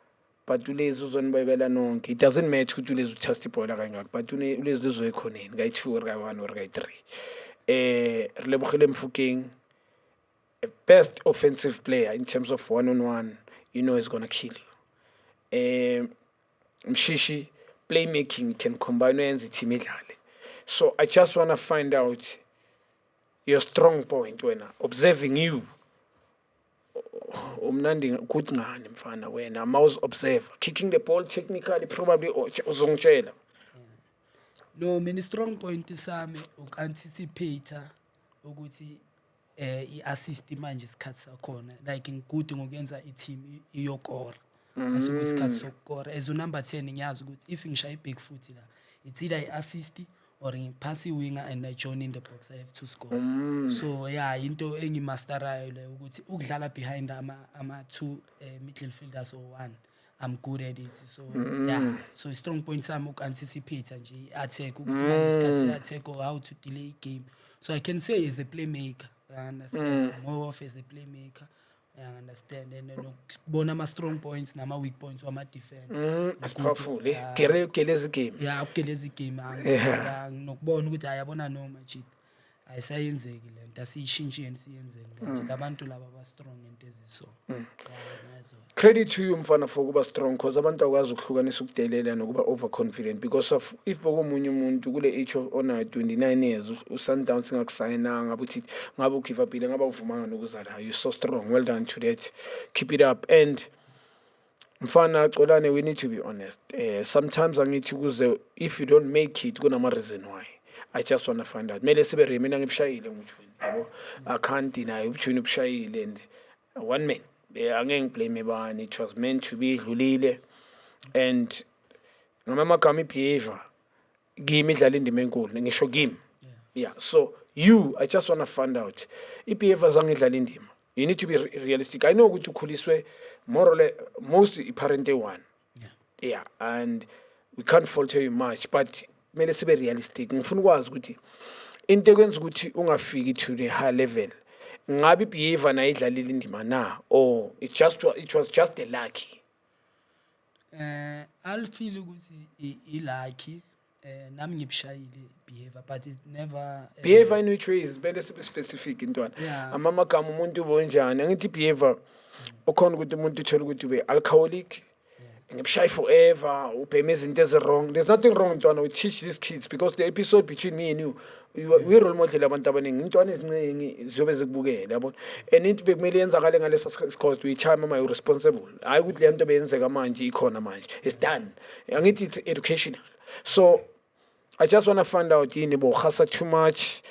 but uLeslie uzonibekela nonke. It doesn't matter ukuthi uLeslie uthasta ibhola kangaka but uLeslie uzoyikhoneni kayi2 or kayi1 or kayi3. Relebogile Mfokeng, a best offensive player in terms of one-on-one, you know, is going to kill you. Mshishi, playmaking can combine with team. So I just want to find out your strong point when observing you. Umnandi good ngani mfana wena mouse observer kicking the ball technically probably uzongitshela. No, many strong point sami uku-anticipate ukuthi i-assist manje isikhathi sakhona like ngikude ngokuyenza i-team iyokora asuke isikhathi sokukora as number 10 ngiyazi ukuthi if ngishaya i-big foot la it's either i-assist or ngipass i-winger and I join in the box I have to score. So yeah, into engimasterayo le ukuthi ukudlala behind ama two midfielders or one, I'm good at it. So yeah, so strong point sami uku-anticipate nje i-attack ukuthi manje isikhathi se-attack or how to delay game. So I can say as a playmaker, I understand more of as a playmaker. I understand and ukubona ama strong points nama weak points wama defender. That's powerful. Gelezi game. Yeah, ugelezi game. Yeah, nokubona ukuthi ayabona noma cheat. Ayisayenzeki lento asiyishintsheni siyenzeni kanje. Labantu laba ba strong into eziso. Credit to you mfana for kuba strong because abantu akwazi ukuhlukanisa ukudelela nokuba overconfident because of if bokomunye umuntu kule age of ona 29 years uSundowns ngakusayinanga ukuthi ngabe ugive up ile ngabe uvumanga nokuzala you so strong. Well done to that. Keep it up and mfana Xolani, we need to be honest. Sometimes angithi kuze if you don't make it kunama reason why. I just want to find out. Mele sibe mina ngibshayile ngujuni yabo. I can't deny ubujuni ubshayile and one man. Angeke blame bani, it was meant to be idlulile and ngamagama ibehavior kimi idlala indima enkulu ngisho kimi. Yeah, so you I just want to find out ibehavior zangidlala indima. You need to be realistic. I know ukuthi ukhuliswe more or less most parent one. Yeah, and we can't fault you much but mele sibe realistic. Ngifuna ukwazi ukuthi into ekwenza ukuthi ungafiki to the high level ngabe behavior na idlalile indima na or it was just a lucky. I'll feel ukuthi lucky nami ngibshayile behavior but it never behavior in which way is better specific intwana Yeah. amagama umuntu ubonjani angithi behavior okhona ukuthi umuntu uthola ukuthi ube alcoholic ngibshayi forever ubheme izinto wrong. There's nothing wrong intwana. We teach these kids because the episode between me and you we role model abantu abaningi intwana eziningi ziyobe zikubukela yabona and into bekumele yenzakale ngalesa sikhathi we time ama you responsible hayi ukuthi le nto beyenzeka manje ikhona manje it's done angithi it's educational. So I just want to find out yini bo khasa too much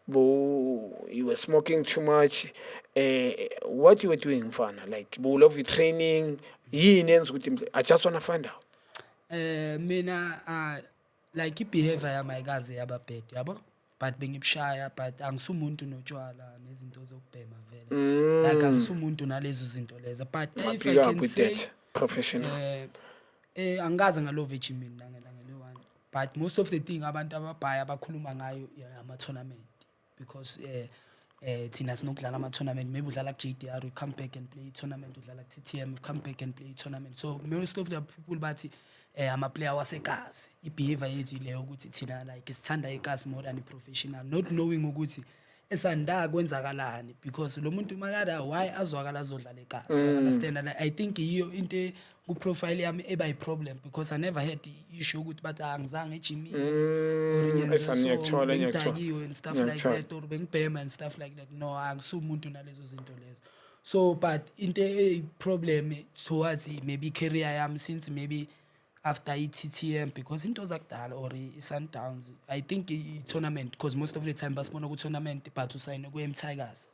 bo you were smoking too much what you were doing mfana like bo love your training yini enza ukuthi I just want to find out. Mina like ibehavior yami ayikaze yaba bad yabo but bengibshaya but angisumuntu notshwala nezinto zokubhema vele like angisumuntu nalezo zinto lezo but if I Pick up can with say that professional. angikaze ngalo veggie mina ngale one but most of the thing abantu ababhaya abakhuluma ngayo ama-tournament because thina sinokudlala ama-tournament maybe udlala ku-JDR you come back and play i-tournament udlala ku-TTM you come back and play i-tournament so most of the people bathi ama-player wasekazi i-behavior yethu ileyo ukuthi thina like sithanda ikasi more than i-professional not knowing ukuthi esanda kwenzakalani because lo muntu makada why azwakala azodlala ekasi understand like I think yiyo into ku-profile yami eba i-problem because I never had the issue ukuthi bathi angizange ejimini ngitakiwe and stuff like that or bengibhema and stuff like that no angisumuntu nalezo zinto lezo so but into problem towards maybe career yami since maybe after i-TTM because into zakudala or i-Sundowns I think i-tournament because most of the time basibona ku-tournament but usayine ku-M Tigers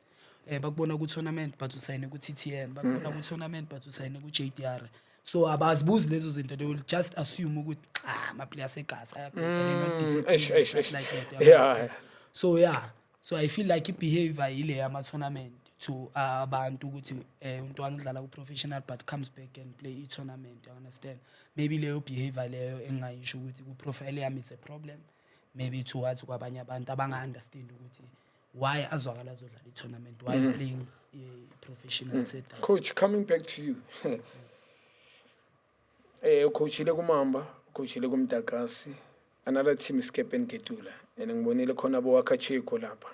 bakubona ku-tournament but usayine ku-TTM bakubona ku-tournament but usayine ku-JDR so abazibuzi lezo zinto they will just assume ukuthi ama-player asegazi so so I feel like i-behavior ile yama-tournament to abantu ukuthi untwana udlala ku-professional but comes back and play i-tournament you understand maybe leyo behavior leyo engingayisho ukuthi ku-profile yami is a problem maybe towards kwabanye abantu abanga-understand ukuthi why azwakala azodlala i-tournament while playing professional setup. Coach, coming back to you ucoachile kumamba ucoachile kumtakasi another team is Cape and Ketula and ngibonile khona bowakhachiko lapha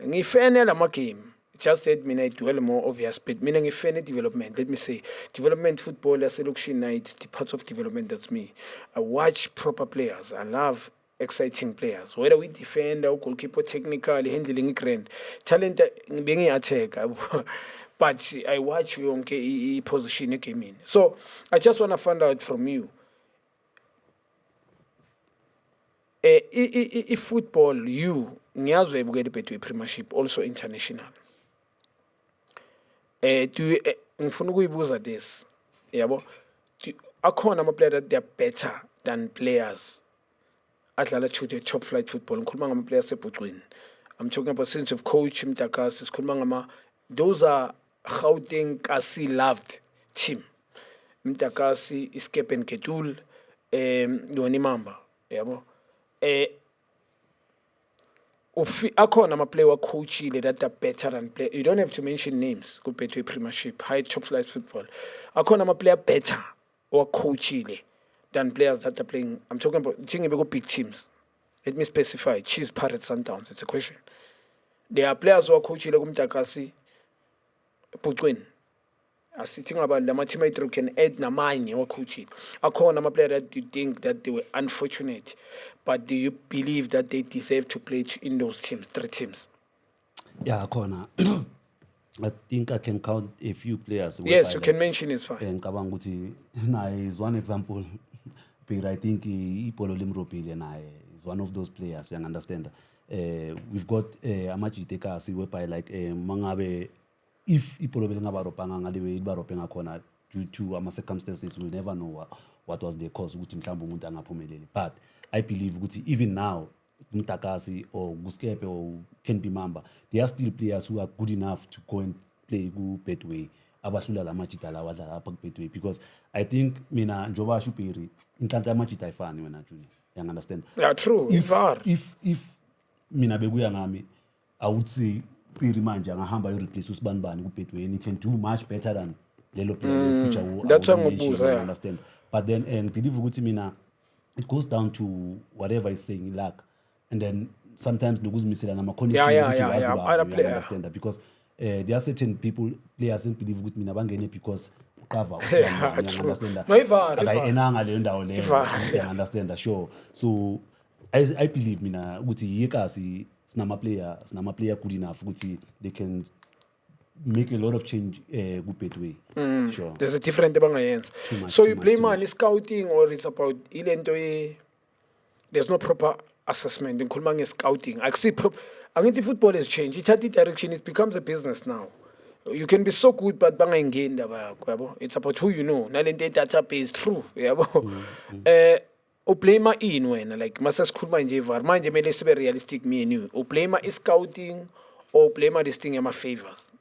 ngifene lama game just said mina I dwell more obvious but mina ngifene development let me say development football yaselokishini night the part of development that's me I watch proper players I love exciting players whether we defender goalkeeper technically handling grand talent ngibengi attacker but I watch yonke i-position egamini so I just want to find out from you i-football you ngiyazwe ebukela Betway Premiership also international ngifuna ukuyibuza this yabo akhona ama-player that they are better than players adlala to top flight football ngikhuluma ngama-players asebhucwini I'm talking about since of coach Mtakasi sikhuluma ngama those are Gauteng Kasi loved team Mtakasi Escape and Ketul Yoni Mamba yabo akhona ama-player wacoachile that are better than play you don't have to mention names ku Betway Premiership high top flight football akhona ama-player better wacoachile than players that are playing I'm talking about njengobe big teams let me specify Chiefs Pirates Sundowns it's a question there are players wacoachile kumtakasi Putwin asithinga about lama team ayitru can add namanye wacoachile akhona ama-player that you think that they were unfortunate but do you believe that they deserve to play in those teams 3 teams yeah khona I think I can count a few players yes you can mention it's fine ngicabanga ukuthi naye is one example but I think ibholo limrobile naye is one of those players you understand we've got amajite kasi whereby like mangabe if ibholo belingabaropanga ngaliwe ibarope ngakhona due to ama circumstances we'll never know what was the cause ukuthi mhlawumbe umuntu angaphumeleli but I believe ukuthi even now Mtakasi or Guskepe or Ken Bimamba there are still players who are good enough to go and play ku Betway abahlula lamajita lawa la apha ku Betway because I think mina njoba shupiri inhlanhla yamajita ayifani wena Junior you understand yeah true if mina bekuya ngami I would say Piri manje angahamba replace usibanibani ku Betway and he can do much better than lelo player future that's what I understand but then and believe ukuthi mina it goes down to whatever is saying luck and then sometimes nokuzimisela nama connection you understand that because there are certain people players and believe ukuthi mina bangene because uqava you understand that enanga le ndawo le you understand that sure so I believe mina ukuthi yekasi sinama player good enough ukuthi they can make a lot of change ku Betway sure there's a different abangayenza so you blame on scouting or it's about ilento there's no proper assessment ngikhuluma nge-scouting angithi football has changed ithatha direction it becomes a business now you can be so good but bangayingeni ndaba yakho yabo it's about who you know nalento database true yabo ublame in wena like mase sikhuluma nje ivar manje mele sibe realistic me and you ublame scouting or blame this thing ama favors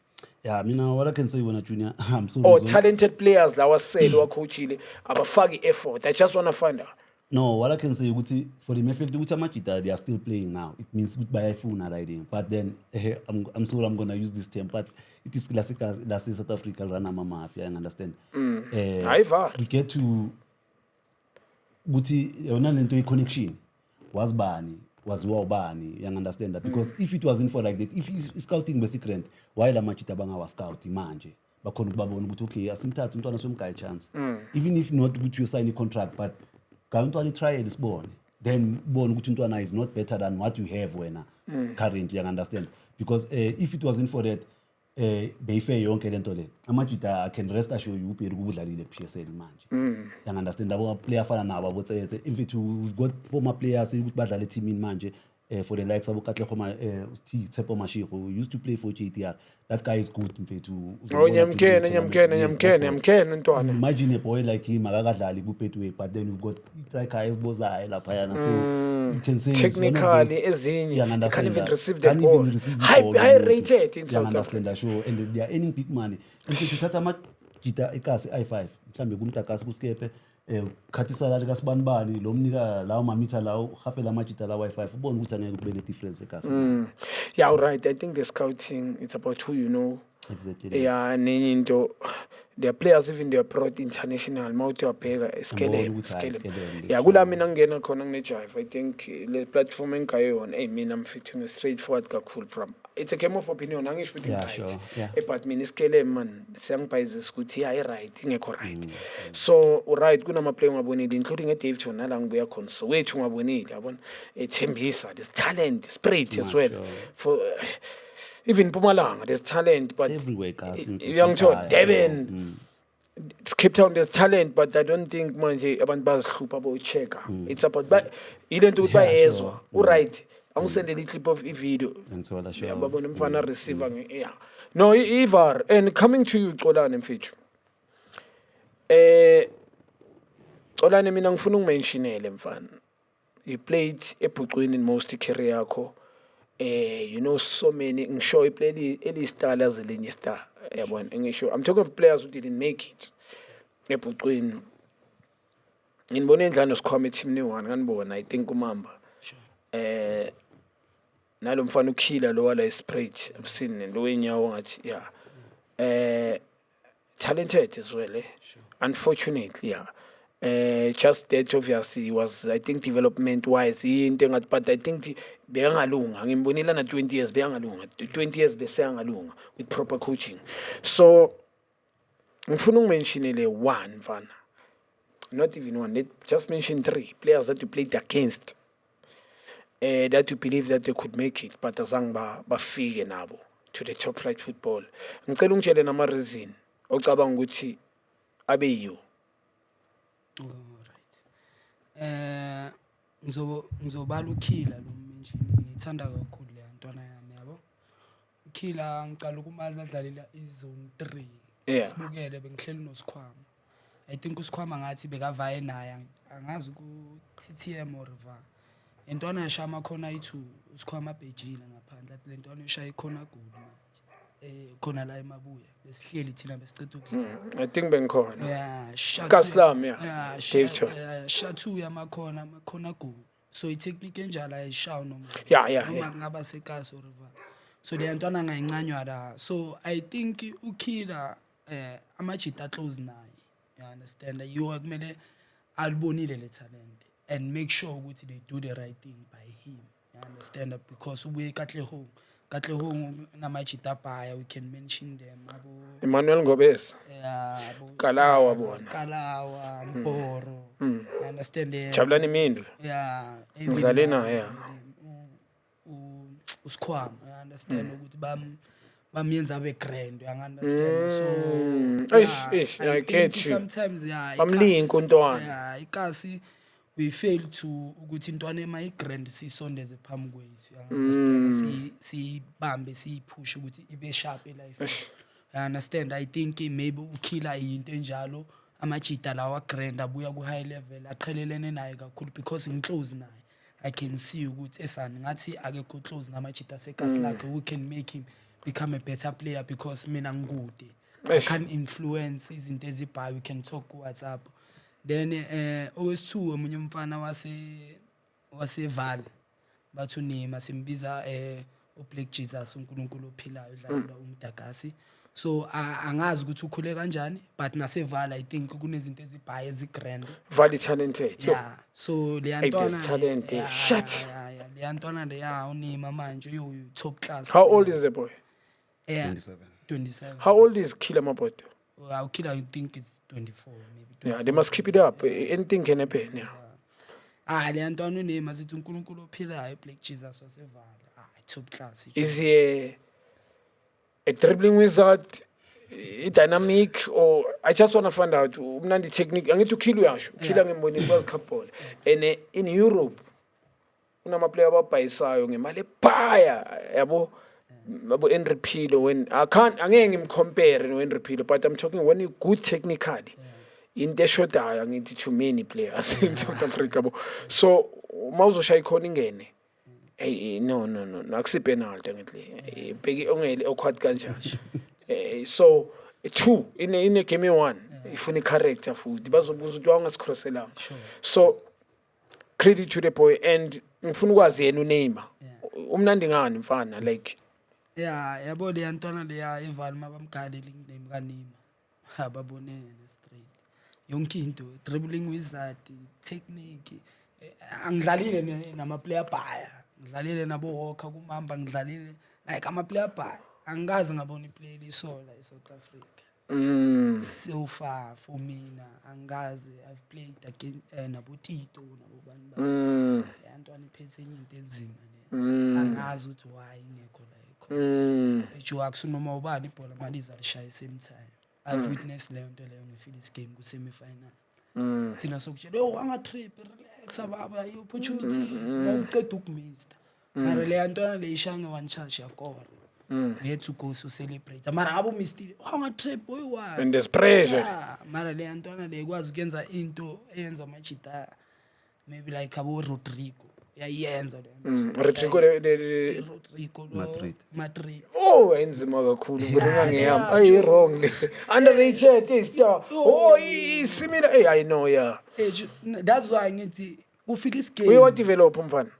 yeah mina what I can say wena Junior I'm so talented players la wasele wacoachile abafaki effort I just want to find out No, what I can say ukuthi for the Mayfield ukuthi amajita they are still playing now. It means ukuthi bayayifuna riding. But then I'm sorry I'm gonna use this term, but it is classic South Africa run mafia, you understand? We get to ukuthi yona lento connection was bani waziwa ubani, you understand that? Because if it wasn't for like that, if scouting basic why la machita bangawa scout manje bakhona ukubabona ukuthi okay asimthatha umntwana somguy chance, even if not ukuthi you sign a contract, but kanti try lisibone, then bona ukuthi umntwana is not better than what you have wena currently, you understand? Because if it wasn't for that beyife yonke lento le amajita I can rest assure you uperi kubudlalile ku-PSL manje, you understand? Abo player fana nabo abotsetse, in fact we've got former players ukuthi badlala teamini manje, for the likes of Katlehoma Tsepo Mashiko, who used to play for JTR. That guy is good, in fact. Imagine a boy like him, but then you've got like Bozai, La Payana. So you can say technically, you can't even receive the ball. High rated in South Africa. And they are earning big money. If you start a match, I5, khathi salary kasibanibani lo mnika lawo mamitha lawo hafela amajita la Wi-Fi ubona ukuthi angeke kube ne difference ekasi. Yeah, right. I think the scouting, it's about who you know. Exactly. Yeah, nenye into their players even they are brought international mawuthi wabheka scale. Yeah, kula mina ngena khona ngine-jive. I think le platform engayo yona mina I'm fitting straightforward kakhulu from. It's a game of opinion, angisho ukuthi yeah, right. Sure. Yeah. But mina scale man siyangibhayizisa ukuthi yeah right ingekho right. So right kunama player ngabonile including Dave Chona la ngibuya khona. So wethu ngabonile yabona Thembisa, there's talent, spirit as well. Sure. For even Mpumalanga, there's talent, but everywhere, guys. Young John, Devin, Cape Town, there's talent, but I don't think manje abantu bazihlupha about checker. It's about but ile nto ba ezwa. Alright, awusendele clip of video. Ngithola sure. Babona umfana receiver yeah. No, Ivar, and coming to you Xolani mfethu. Xolani mina ngifuna ungimentionele mfana. You played eBhuqwini in most career yakho. You know so many ngisho iplay eli star as elinye star yabona ngisho I'm talking of players who didn't make it eBhuqwini nginibona endlana sikhwama team ni-1 kanibona I think umamba nalo mfana ukhila lo wala spread abusini lo wenyawo ngathi yeah talented as well sure. Unfortunately yeah just that obviously was I think development wise into engathi but I think beyangalunga ngimbonile na 20 years beyangalunga 20 years beseyangalunga with proper coaching. So ngifuna ungimentionele one mfana, not even one, let just mention 3 players that you played against that you believe that they could make it but azange bafike nabo to the top flight football. Ngicela ungitshele nama reason ocabanga ukuthi abe yiyo. Alright. Ngizobala ukhila lo mention ngithanda kakhulu le ntwana yami yabo. Ukhila ngicala ukumazi adlalela izone 3. Sibukele bengihleli noSikhwama. I think uSikhwama ngathi bekavaye naye angazi ku TTM or River. Intwana yashama khona i2 uSikhwama bhejile ngaphandle athi le ntwana ishaya ikhona goal manje. Khona la eMabuya besihleli thina besiceda ukudlala. I think bengikhona. Yeah, Kaslam yeah. Shatu yamakhona goal. So itechnique enjalo ayishaw noma. Yeah. Noma kungaba sekasi or River. So le ntwana ngayincanywa la. So I think ukhila amajita close naye. You understand? You kumele alibonile le talent and make sure ukuthi they do the right thing by him. You understand? Because we Katlehong namajita baya, we can mention them. Emmanuel Ngobes. Yeah, Kalawa bona. Kalawa, Mporo. You understand? Jabulani Mindlu. Yeah. Mzalena yeah. Usikhwama, you understand ukuthi bamenza abe grand, you understand? So I get you. Sometimes Bamlinga untwana. Yeah, ikasi we fail to ukuthi intwana ema grand sisondeze phambi kwethu, you understand? Sibambe sipush ukuthi ibe sharp life. You understand? I think maybe ukhila into enjalo amajita lawa grand abuya ku high level aqhelelene naye kakhulu because ngiclose naye. I can see ukuthi esani ngathi akekho close namajita sekasi lakhe who can make him become a better player because mina ngikude. I can influence izinto ezibhayo, we can talk WhatsApp. then owesithu omunye umfana waseval bathu name simbiza uBlack Jesus uNkulunkulu ophilayo udlalela umdagasi. So angazi ukuthi ukhule kanjani, but nasevala I think kunezinto ezibhaye ezigrand. Valley talented. Yeah, so le yantwana talented. Shit. le yantwana le unima manje top class. How old is the boy? 27. How old is Killer Mapoto? Well, Killer, I think it's 24 maybe. Yeah, they must keep it up. Anything can happen. Yeah. Le yantwana unima sithi uNkulunkulu ophilayo Black Jesus wasevala. Top class. Is he a dribbling wizard, a dynamic, or I just want to find out umnandi technique. I need to kill you, kill him when it was couple. And in Europe, unama player ababhayisayo ngemali ephaya yabo Henry Pilo. When I can't angeke compare no Henry Pilo, but I'm talking when you good technically. In the short I need too many players in South Africa. So mawuzo shaya ikhona ingene. Hey, no, akusi penalty ngithi bheki ongeli okhwathi kanjani. So 2 in a game 1 ifuna character futhi bazobuza ukuthi wangasikroselanga. So credit to the boy, and ngifuna ukwazi yena uNeymar umnandi ngani mfana like yabo le yantwana le eval mabamgale nickname kaNeymar ababone straight yonke into dribbling wizard technique angidlalile nama player baya ngidlalile nabo Walker kumamba ngidlalile like ama player baya angikaze ngabona iplay lisola eSouth Africa so far for mina angikaze I've played against nabo Tito nabo bani le yantwana iphethe into enzima le angazi ukuthi why ingekho la ekho ejo akusunoma ubani ibhola maliza lishaya same time I've witnessed le nto leyo ngeFilis game ku semi final thina sokutshela anga trip relax ababa i opportunity mawuqeda ukumista mara le yantwana le ishange one charge yakora we had to go to celebrate mara abo mistile anga trip boy why and there's pressure. Mara le yantwana le ikwazi ukuyenza into eyenza amachita maybe like abo Rodrigo yayenza le Rodrigo Madrid oh enzima kakhulu ngoba ngiyami ayi wrong le underrated star similar I know that's why ngithi kuFilis game we what develop umfana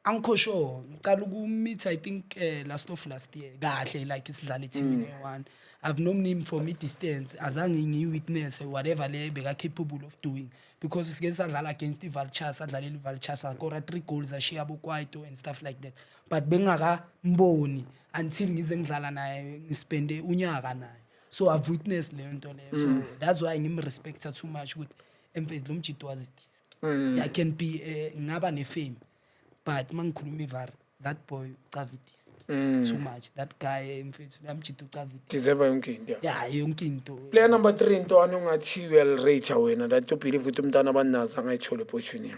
angikho sure ngicala ukumeet I think last year kahle like isidlala team ne1 I've known him from a distance azange ngiwitness whatever le beka capable of doing because sike sadlala against iVultures adlalela iVultures akora 3 goals ashiya boKwaito and stuff like that but bengaka mboni until ngize ngidlala naye ngispende unyaka naye so I've witnessed le nto le so that's why ngimrespecta too much with emfethu lomjito wazi this I can be ngaba ne fame but mangikhuluma iVAR that boy ucavitis too much that guy emfethu lamjito ucavitis deserve yonke into yonke into player number 3 into anongathi well rate wena that you believe ukuthi umntana abanaza angayithola opportunity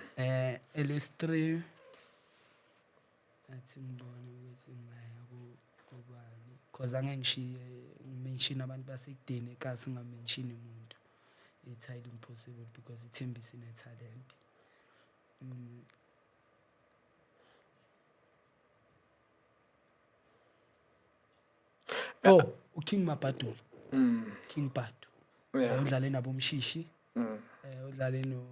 LS3 athi ngibone ukuthi ngaya kubani because angeke ngishiye mention abantu basekudeni ekasi ngamention umuntu it's highly impossible because ithembisa ine talent uKing Mabadula King Badu udlale nabo Mshishi udlale no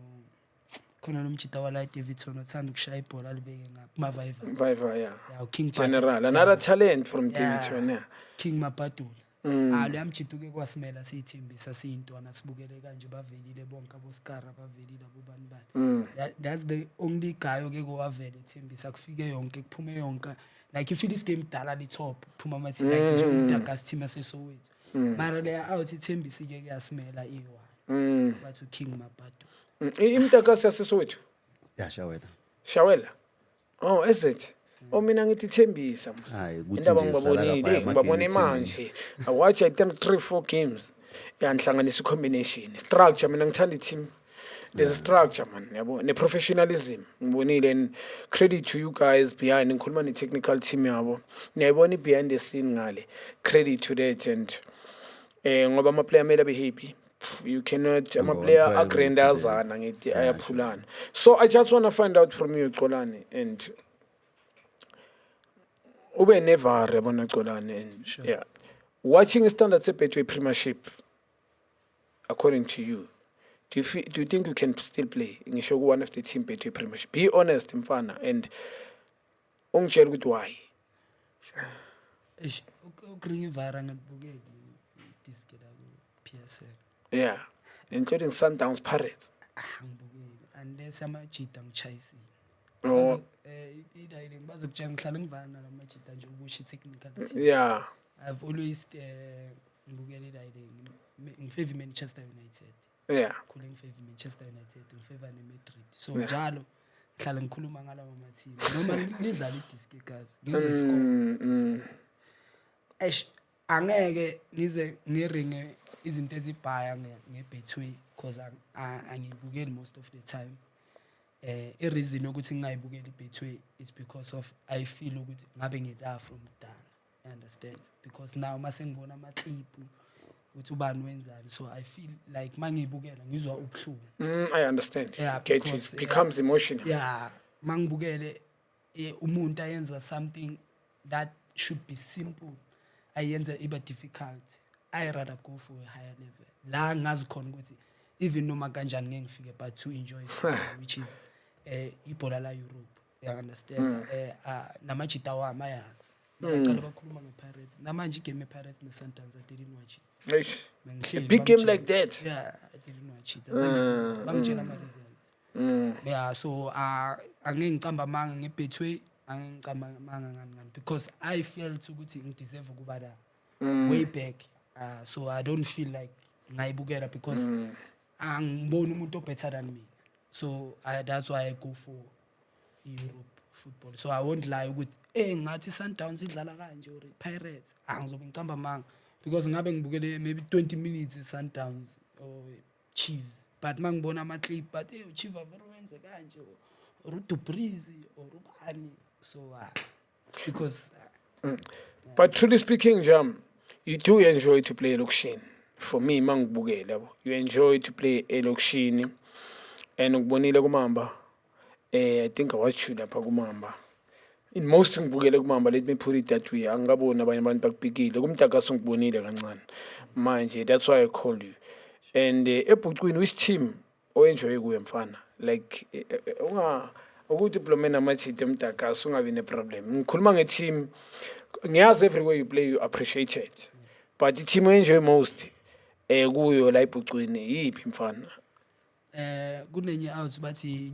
khona nomjita wala Davidson othanda ukushaya ibhola libeke ngapha Maviva uKing general another talent from Davidson King Mabadula le amjita ke kwasimela siyithembisa siyintwana sibukele kanje bavelile bonke aboskara bavelile abobani bani that's the only guy ke kowavela ethembisa kufike yonke kuphume yonke like if this game dala li top phuma amathi like nje uDagas team yaseSoweto mara le out ithembisi ke kuyasimela i1 bathu King Mabadu imDagas yaseSoweto Shawela oh is it mina ngithi ithembisa indaba ngibabonile manje I watch I think 3-4 games yanhlanganisa combination structure mina ngithanda i-team there's a structure man yabo ne professionalism ngibonile and credit to you guys behind ngikhuluma ne technical team yabo niyayibona behind the scene ngale credit to that and ngoba ama player mele be happy you cannot ama player aggrandazana ngithi ayaphulana so I just want to find out from you Xolani and ube never yabona Xolani and watching standards Betway Premiership according to you Do you think you can still play? Ngisho one of the team Betway Premiership. Be honest, mfana, and ungitshela ukuthi why. Eish, ukuringa ivara ngibukeli idisk la ku PSL. Yeah, including Sundowns Pirates. Angibukeli unless amajita ngichayisile. Oh, Idayile bazokutshela ngihlala ngivana lamajita nje ukusho technical team. yeah. I've always ngibukeli idayile ngifavor Manchester United. Yeah. Khule ngifavor Manchester United, ngifavor neMadrid. So njalo ngihlala ngikhuluma ngalawo ma team. Noma nidlala idisk egazi, ngizoscore. Eish, angeke ngize ngiringe izinto ezibhaya ngeBetway because angibukeli most of the time. I reason ukuthi ngingayibukeli iBetway is because of I feel ukuthi ngabe ngila from dala. You understand? Because now mase ngibona ama clip ukuthi ubani wenzani, so I feel like mangibukela ngizwa ubuhlungu. I understand. Yeah, Get because, it becomes emotional. Yeah, mangibukele umuntu ayenza something that should be simple ayenza iba difficult. I rather go for a higher level. La ngazi khona ukuthi even noma kanjani ngeke ngifike but to enjoy football, which is ibhola la Europe. You understand? Namajita wami ayazi. Ngicela bakhuluma ngePirates. Namanje igame ePirates neSundowns I didn't watch it. Eish. A Bengihleli big game bangitshela- like that. Yeah, I didn't watch it. Bangitshela ama results. Yeah, so angeke ngicamba amanga ngeBetway, angeke ngicamba amanga ngani because I felt ukuthi ngideserve ukuba la way back. So I don't feel like ngayibukela because angiboni umuntu better than me. So that's why I go for Europe football. So I won't lie ukuthi ngathi Sundowns idlala kanje or Pirates angizobe ngicamba amanga because ngabe ngibukele maybe 20 minutes Sundowns or Chiefs, but mangibona ama clip but Chiefs avenze kanje or uDubrizi or ubani, so because But truly speaking, Jam, you do enjoy to play elokishini. For me, mangibukele yabo. You enjoy to play elokishini. And ukubonile kumamba. I think I watched you lapha kumamba. In most ngibukele kumamba, let me put it that way. Angabona abanye abantu bakubikile. Kumtakaso ngibonile kancane. Manje, that's why I called you. And eBhucwini, which team enjoy kuye mfana? Like ukuthi uplomena amachite emtakaso ungabi ne problem. Ngikhuluma ngeteam. Ngiyazi everywhere you play you appreciate it. But the team enjoy most kuyo la eBhucwini yiphi mfana? kunenye out bathi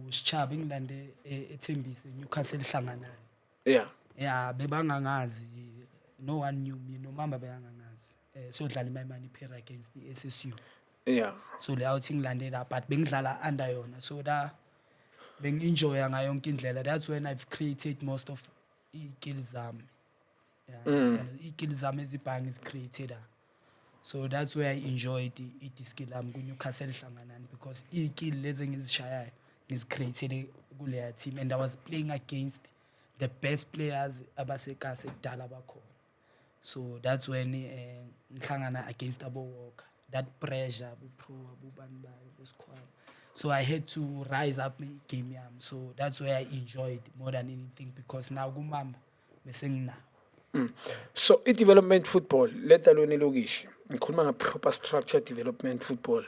uSichaba engilande eThembise Newcastle hlanganani. Yeah, bebangangazi, no one knew me, no mama beyangangazi. So dlala imali pair against the SSU. Yeah. So le out engilande la but bengidlala under yona, so da bengenjoy ngayo yonke indlela. That's when I've created most of i-skills zami. Yeah, understand? I-skills zami ezibhangi is created. So that's where I enjoyed the skill am ku Newcastle hlanganani because i-skill lezi ngizishayayo ngizicreated kuleya team and I was playing against the best players abasekasi ekudala bakhona. So that's when ngihlangana against abo Walker, that pressure pro abubani bosikhwama. So I had to rise up my game yami. So that's where I enjoyed more than anything because now kumamba bese nginawo. So development football, let alone elokishi. Ngikhuluma nga proper structured development football.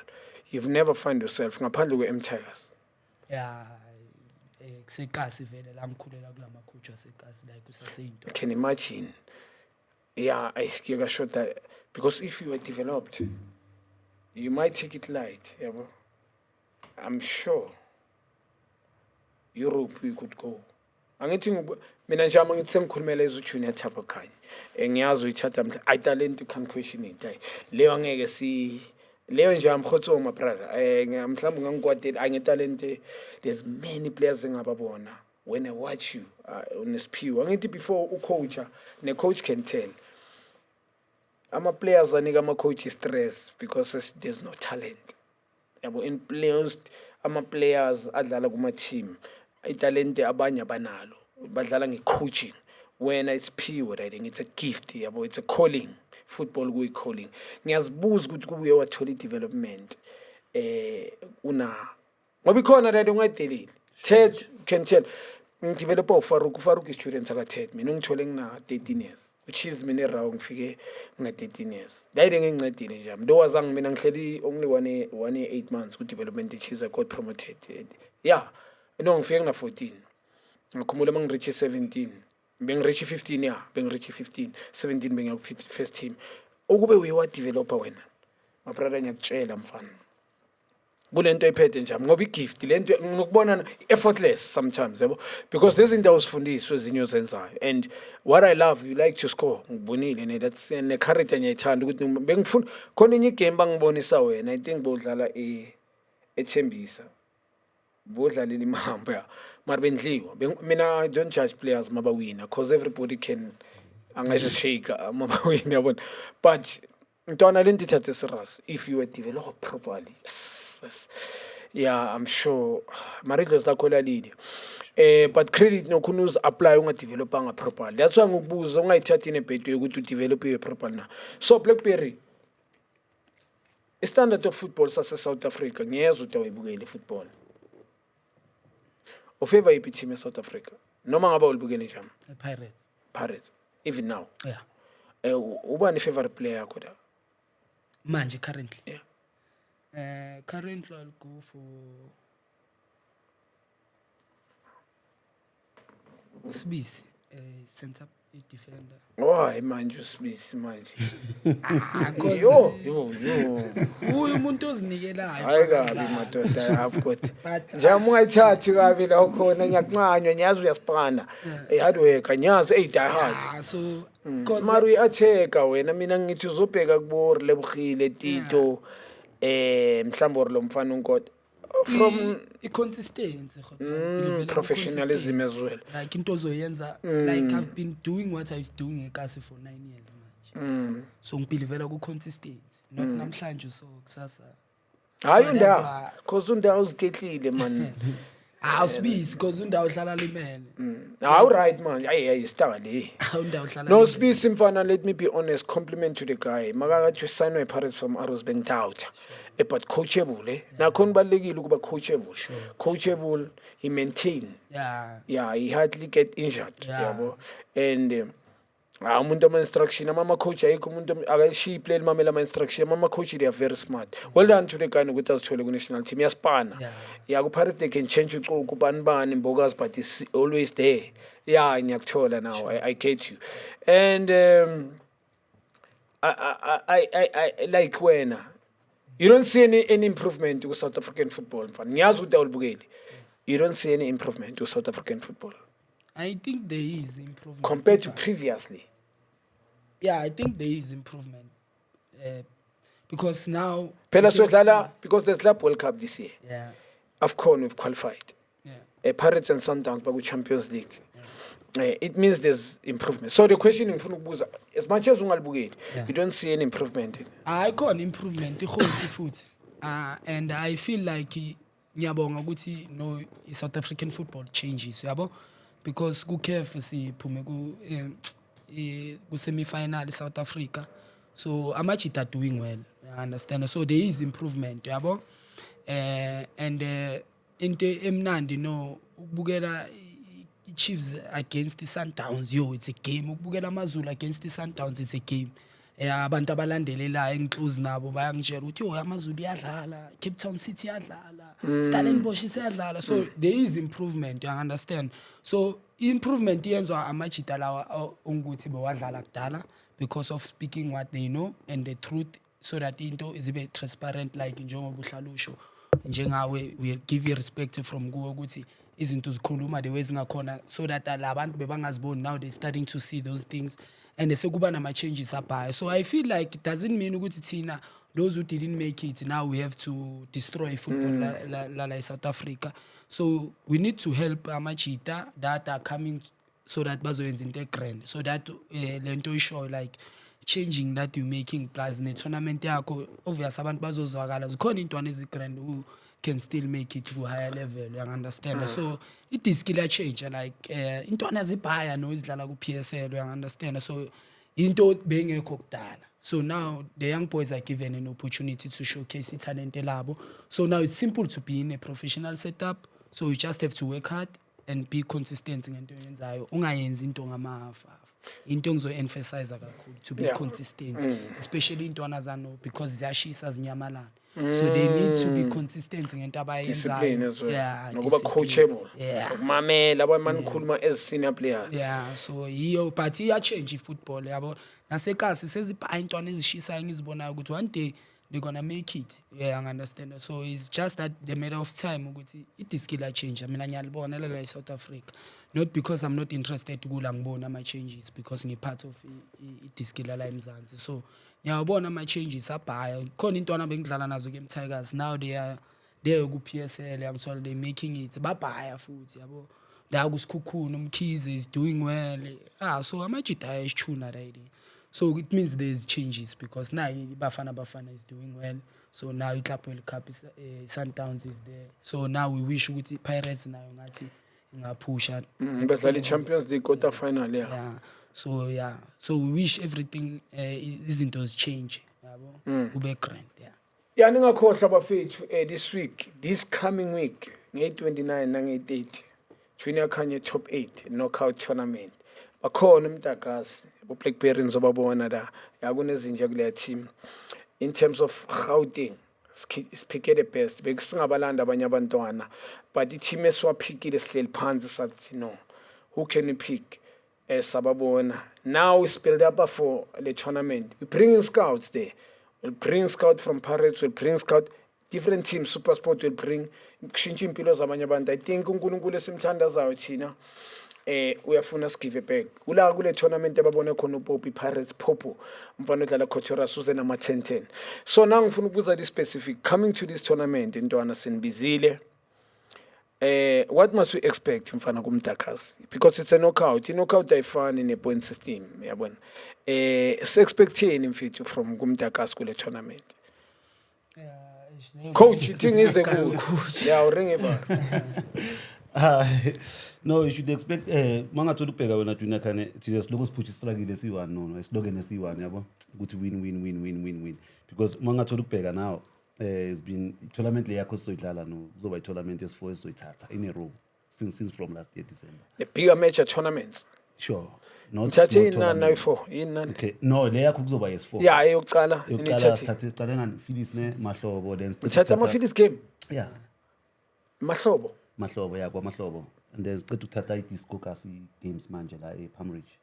You've never found yourself ngaphandle kwe Tigers. Yeah, kusekasi vele la ngikhulela kulama coach wasekasi like usaseyinto. I can imagine. Yeah, I get shot that because if you were developed, you might take it light, yabo. I'm sure Europe we could go. Angithi mina nje ama ngithi sengikhulumela eZu-Junior Thabo Khanye. Ngiyazi uyithatha mhla I talent can question it. Leyo angeke si leyo nje amkhotso my brother. Mhlawumbe ngangikwatela angitalent, there's many players engababona. When I watch you on SPU, angithi before ucoacha, ne coach can tell. Ama players anika ama coach stress because there's no talent. Yabo in players ama players adlala kuma team italent abanye abanalo badlala ngecoaching when it's pure writing, it's a gift yabo, it's a calling. Football kuyi calling. Ngiyazibuza ukuthi kubuye wathola development una ngoba ikhona radio ungayideleli Ted can tell ngidevelopa uFaruq is student aka Ted mina ngithole ngina 13 years uChiefs mina erawo ngifike ngina-13 years dayide ngincedile nje ndo wazange mina ngihleli only 8 months ku-development iChiefs I got promoted yeah no ngifike ngina-14 ngikhumbula mangiriche 17 bengiriche 15 yeah bengiriche 15 17 bengiya ku-first team ukube uyewadevelopa wena mabrada ngiyakutshela mfana kulento ephethe nje ngoba igift lento ngokubona effortless sometimes yabo because lezi zinto usifundiswe ezinyo zenzayo and what I love you like to score ngibonile ne that's ne character ngiyayithanda ukuthi bengifuna khona inye game bangibonisa wena I think bodlala eThembisa bodlalela imahamba ya mara bendliwa mina I don't judge players maba winner because everybody can angashake maba winner yabona but ntwana lento ithathe serious if you were developed properly yes. Yeah I'm sure maridlo zakho lalile but credit nokhuna uz apply ungadevelopanga properly that's why ngokubuza ungayithathi inebhedo ukuthi udevelop iwe properly na so Blackberry standard of football sase South Africa ngiyezwa ukuthi awuyibukele football ufavor iphi team eSouth Africa noma ngaba ulibukele njani Pirates even now yeah ubani favorite player yakho la manje currently yeah currently I'll go for Sibisi center defender why manje usibisi manje yo yo uyu umuntu ozinikelayo hayi kabi madoda I've got But, njengoba ungayithathi kabi la khona ngiyakunqanywa ngiyazi uyasipana hard work ngiyazi die hard so mara uyi-attack-a wena mina ngithi uzobheka kubori lebugile Tito mhlawumbe lo mfana unkota from consistency professionalism as well like into ozoyenza like I've been doing what I was doing eKasi for 9 years manje so ngibelivela ku consistency not namhlanje so kusasa hayi unda cause unda uziketlile man Sibisi because undawo uhlala limele hawu right man hayi star le undawo uhlala no Sibisi mfana let me be honest compliment to the guy makakathi sign with Pirates from Arrows Bank doubt but coachable nakhona balekile ukuba coachable he maintain yeah he hardly get injured yabo and umuntu ama instruction ama coach ayikho umuntu akashiyi play mamela ama instruction ama coach they are very smart well done to the guy ukuthi azithole ku national team yaspana yeah ku Pirates they can change ucuku bani mbokazi but is always there yeah ngiyakuthola now I get you and I like wena you don't see any improvement with South African football mfana ngiyazi ukuthi awulibukeli you don't see any improvement with South African football I think there is improvement compared to previously yeah I think there is improvement because now phela sodlala because there's Club World Cup this year yeah AFCON we've qualified Pirates and Sundowns baku Champions League it means there's improvement so the question ngifuna ukubuza as much as ungalibukeli you don't see any improvement ikhona improvement ikhona futhi and I feel like ngiyabonga ukuthi no South African football changes yabo because ku CAF siphume ku semi-final South Africa so amajita are doing well I understand so there is improvement yabo and into emnandi no ukubukela Chiefs against the Sundowns it's a game ukubukela amazulu against the Sundowns it's a game abantu abalandelelayo engiclose nabo bayangitshela ukuthi amazulu yadlala Cape Town City yadlala Stellenbosch iyadlala so there is improvement you understand so improvement yenzwa amajita lawa ongukuthi bewadlala kudala because of speaking what they know and the truth so that into is be transparent like njengoba uhlalusho njengawe we give you respect from kuwe ukuthi izinto zikhuluma the way zingakhona so that labantu bebangaziboni now they starting to see those things and sekuba nama changes abhaya so I feel like it doesn't mean ukuthi thina those who didn't make it now we have to destroy football la South Africa so we need to help amachita that are coming so that bazoyenza into grand so that lento isho like changing that you making plus ne tournament yakho obvious abantu bazozwakala zikhona intwana ezigrand who can still make it to higher level you understand so it is skill change like intwana zibhaya no izidlala ku PSL you understand so into bengekho kudala so now the young boys are given an opportunity to showcase talent labo so now it's simple to be in a professional setup so you just have to work hard and be consistent ngento oyenzayo ungayenzi into ngamahafa into engizo-emphasize kakhulu to be consistent especially intwana zano because ziyashisa zinyamalala so they need to be consistent ngento Discipline abayenzayo as well. yeah Nokuba discipline. coachable. Yeah. Ukumamela abamanikhuluma as senior players. Yeah, so yiyo but iya-change i-football yabo nasekasi sezibhayi intwana ezishisayo engizibonayo ukuthi one day they're gonna make it. Yeah, I understand. So it's just that the matter of time ukuthi i-skill change. Mina ngiyalibona la South Africa. Not because I'm not interested kula ngibona ama-changes because ngi-part of i-skill la eMzansi. So ngiyabona ama-changes abhaya. Khona intwana bengidlala nazo ke Tigers. Now they are ku-PSL. I'm sorry they're making it. Babhaya futhi yabo. La kusikhukhuna umkhize is doing well. So amajita ayashuna right. So it means there's changes because now Bafana is doing well. So now iClub World Cup is Sundowns is there. So now we wish ukuthi Pirates now ngathi ingapusha. Badlala Champions League quarter final Yeah. So we wish everything izinto change yabo. Kube grand yeah. Ya ningakhohlwa bafethu this coming week nge-29 nange-30 Junior Kanye Top 8 knockout tournament. Bakhona umntagasi Blackberry nizobabona la yakunezinja kule team in terms of Gauteng speak the best bekusingabalanda abanye abantwana but i-team esiwaphikile sihleli phansi sathi no who can we pick sababona now we spilled up for the tournament we bringing scouts there we'll bring scout from Pirates we'll bring scout different teams SuperSport will bring kushintsha impilo zabanye abantu I think uNkulunkulu esimthandazayo thina uyafuna sigive back ula kule tournament ababone khona uPoppy Pirates Popo mfana odlala Cotoras uze nama 10-10 so now ngifuna ukubuza this specific coming to this tournament intwana senibizile what must we expect mfana kumdakasi because it's a knockout ayifani ne point system yabona expecting mfethu from kumdakasi kule tournament coach thing is a good yeah uringe ba No, you should expect mangathola ukubheka wena Junior Kanye thina siloko siphutsha struggle esi1 no esilogene esi1 yabo ukuthi win because mangathola ukubheka now it's been tournament le yakho soyidlala no kuzoba i-tournament esi4 esoyithatha in a row since from last year December the bigger major tournaments sure not thathe inani 4 inani okay no le yakho kuzoba yes4 yeah eyokucala sithathe ngani Phillies ne Mahlobo then thatha ama Phillies game yeah Mahlobo yeah kwaMahlobo and there's qeda ukuthatha i-disco kasi games manje la ePalmridge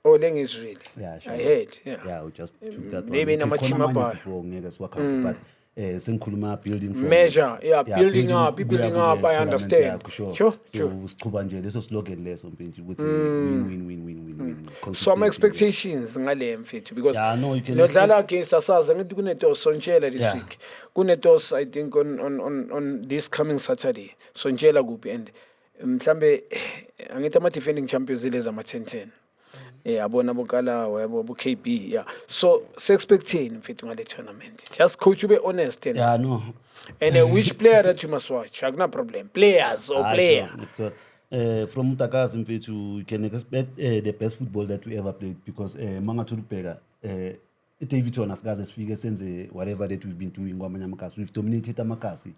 oh lengizwile yeah sure. I heard yeah we just took that maybe one nama team abaya ngeke siwakha but sengikhuluma building from measure building up I understand sure so siqhuba nje leso slogan leso mpintshi ukuthi win so my expectations ngale mfethu because no you can nodlala against asaza ngithi kunetos Sontjela this week kunetos I think on this coming Saturday Sontjela kuphi and mhlambe angithi ama defending champions leza ama 10-10 abona bonkalawo yabo bo KB so expecting mfethu ngale tournament just coach ube honest and no and which player that you must watch akuna problem players or player from Mtakazi mfethu you can expect the best football that we ever played because mangathola ukubheka iDavidson asikaze sifike senze whatever that we've been doing kwamanye amakasi we've dominated amakasi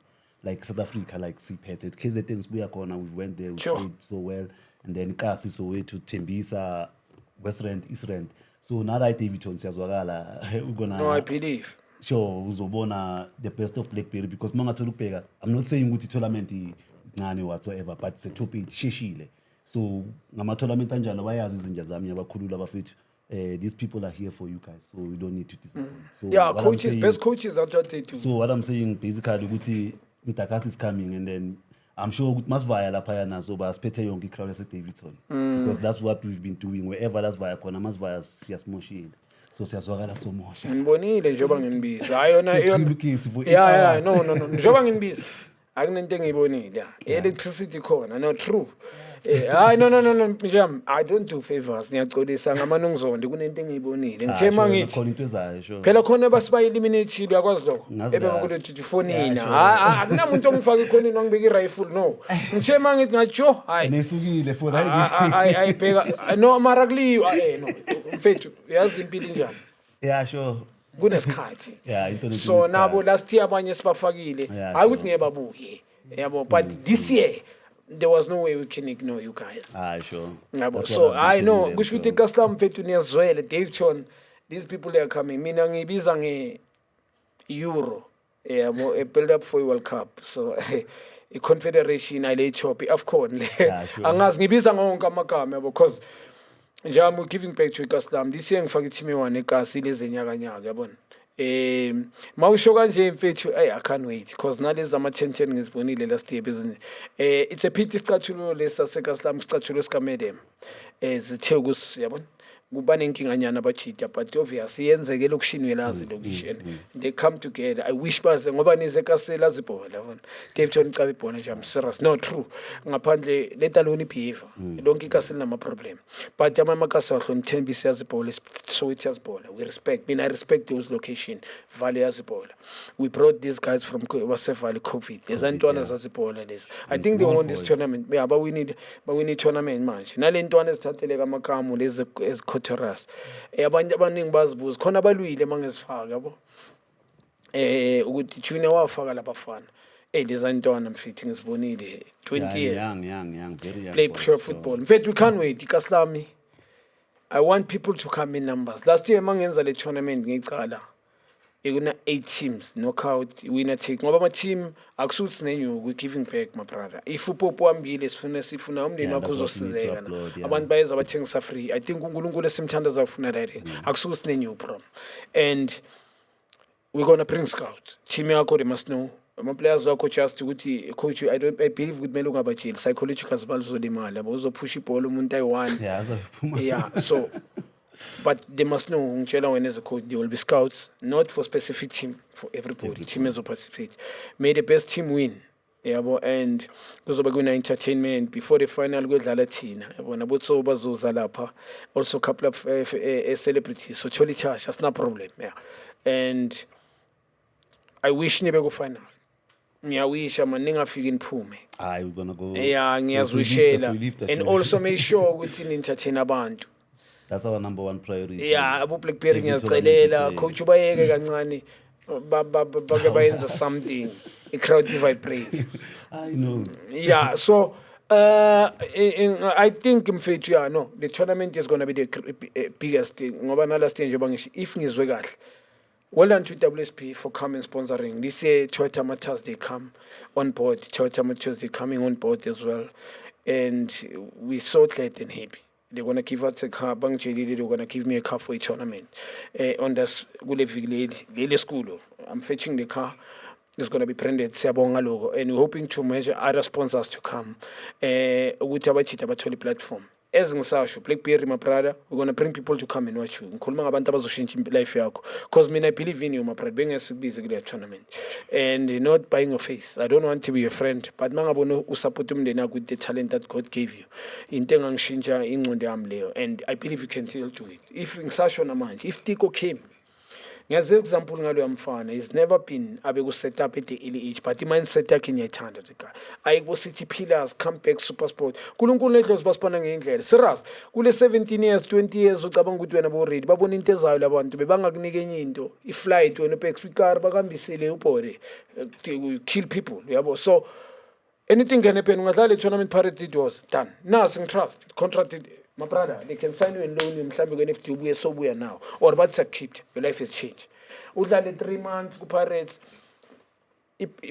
like South Africa like siphethe KZN sibuya khona we went there we played so well and then kasi so way to Tembisa West Rand East Rand so now that Davidson siyazwakala ugona no I believe sure uzobona the best of Blackberry because mangathola ukubheka I'm not saying ukuthi tournament incane whatsoever but it's a top 8 sheshile so ngama tournament kanjalo bayazi izinja zami abakhulula abafethu these people are here for you guys so we don't need to disappoint so coaches best coaches are what they do so what I'm saying basically ukuthi Mtakasi is coming and then I'm sure ukuthi masivaya lapha yana so basiphethe yonke icrowd yase Davidson because that's what we've been doing wherever that's via khona masivaya siyasimoshile so siyazwakala so mosha ngibonile njengoba nginibiza ayona no njengoba nginibiza akunento engiyibonile electricity khona no true no njam I don't do favors ngiyacolisa ngamanungzondi kunento engiyibonile ngithe mangithi khona into ezayo sure phela khona basiba eliminate uyakwazi lokho ebekuthi ufonina akunamuntu ongifaka ikhonini wangibeka irifle no ngithe mangithi ngatsho hayi nesukile for ayibheka no mara kuliwa no mfethu uyazi impilo njani yeah sure kunesikhathi into so nabo last year abanye sibafakile hayi ukuthi ngeke babuye yabo but this year there was no way we can ignore you guys. Sure. Yabo. That's So what I've I been know telling them, kusho ukuthi so. icustom mfethu niyazwela Dave Chon, these people they are coming, mina ngibiza nge-euro yabo, a build up for i-World Cup, so i-confederation ayileyithophi AFCON le sure. angazi ngibiza ngonke amagama yabo, because njalo giving back to icustom this year ngifaka i-team ewane ekasi lezenyakanyaka yabona. Mawusho kanje mfethu, I can't wait because nalezi ama-10-10 ngizibonile last year business. It's a pity isicathulo lesa sekaslam isicathulo sikaMedem zithe yabona kuba nenkinganyana abajida, but obviously yenzeke lokushini welazi lokishini, they come together. I wish baze ngoba nizekasela zibhola yabona Dave John cha ibhola nje, I'm serious, no true ngaphandle leta lona ibehavior lonke ikasela nama problem, but amakasi ahlonithembisa yazibhola so it yazibhola, we respect, I respect those location Valley yazibhola. We brought these guys from Valley COVID, there's antwana zazibhola lezi. I think they won this tournament, yeah, but we need tournament manje nalentwana ezithatheleka amakamu lezi ezikhotheras abanye abaningi bazibuza khona abalwile mangezifaka yabo ukuthi Junior wafaka labafana lezi ntwana mfethu ngizibonile 20 years young, very young play boys, pure so. football. In fact, we can't wait. Ikaslami, I want people to come in numbers. Last year, mangenza le tournament ngicala. Ikuna 8 teams, knockout, winner take. Ngoba ma team akusuthi nenyu we giving back my brother. If upopo ambile sifuna umndeni wakho uzosizeka na. Abantu bayeza bathengisa free. I think uNkulunkulu esimthanda zakufuna that. Akusuthi nenyu bro. And we're going to bring scouts. Team yakho they must know. My players wakho just ukuthi coach, I believe with mele ungabajeli psychological bazolimala uzopush ibhola umuntu ayi1. Yeah, so but they must know ngitshela wena as a coach there will be scouts, not for specific team, for everybody. Team ezo participate, may the best team win yabo, and kuzoba kuna entertainment before the final kudlala thina yabo nabotso bazoza lapha, also couple of celebrities, so choli charge, that's no problem. Yeah, and I wish nibe go final. Ngiyawisha man ningafiki niphume. We're gonna go. Yeah, So ngiyazwishela, and also make sure ukuthi ni entertain abantu. That's our number one priority. Yeah, abo Blackberry Every ngiyazicelela tournament we coach ubayeke kancane bake bayenza something, a crowd vibrate. I know. Yeah, so I think mfethu, yeah, no, the tournament is going to be the biggest thing ngoba na last year njengoba ngisho if ngizwe kahle. Well done to WSP for coming sponsoring. This year, Toyota Motors, they come on board. Toyota Motors, they coming on board as well. And we're so glad and happy. They're going to give us a car. Bank JD, they're going to give me a car for a tournament. On this Gule school. I'm fetching the car. It's going to be branded Siabonga logo. And we're hoping to measure other sponsors to come. With our Chitabatoli platform. As ngisasho Blackberry my brother, we're going to bring people to come and watch you. Ngikhuluma ngabantu abazoshintsha life yakho, because I believe in you my brother, bengesibhizi kule tournament and not buying your face. I don't want to be your friend, but mangabona usupport umndeni wakho with the talent that God gave you, into engangishintsha ingqondo yami leyo, and I believe you can still do it. If ngisasho namanje, if Tiko came, ngiyazi example ngalo yamfana, he's never been abe set up at the early age, but i-mindset yakhe ngiyayithanda the guy. Ayibo City Pillars, comeback, super sport. Nkulunkulu nedlozi basibona ngendlela. Serious. Kule 17 years, 20 years ucabanga ukuthi wena bo-ready. Babona into ezayo labantu bebangakunike enye into. I-flight wena upex ikar bakambisele ubhore. Kill people, yabo. So anything can happen. Ungadlala tournament Pirates, it was done. Nasi ngitrust. Contracted. My brother, they can sign you and loan you mhlambe kwenefty ubuye sobuya now, or but kept your life has changed. Udlale 3 months ku Pirates,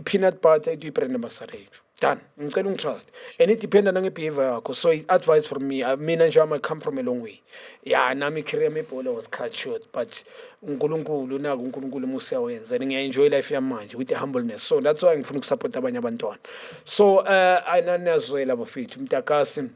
peanut butter iyibrand ambassador yethu. Done. Ngicela ungitrust. And it depends on behavior yakho. So advice from me, mina nje I come from a long way. Yeah, nami career mebhola was cut short, but uNkulunkulu naku uNkulunkulu musewenza and ngiyaenjoy life yamanje with the humbleness. So that's why ngifuna ukusupport abanye abantwana. So ayinanazwela bafethu Mtakasi.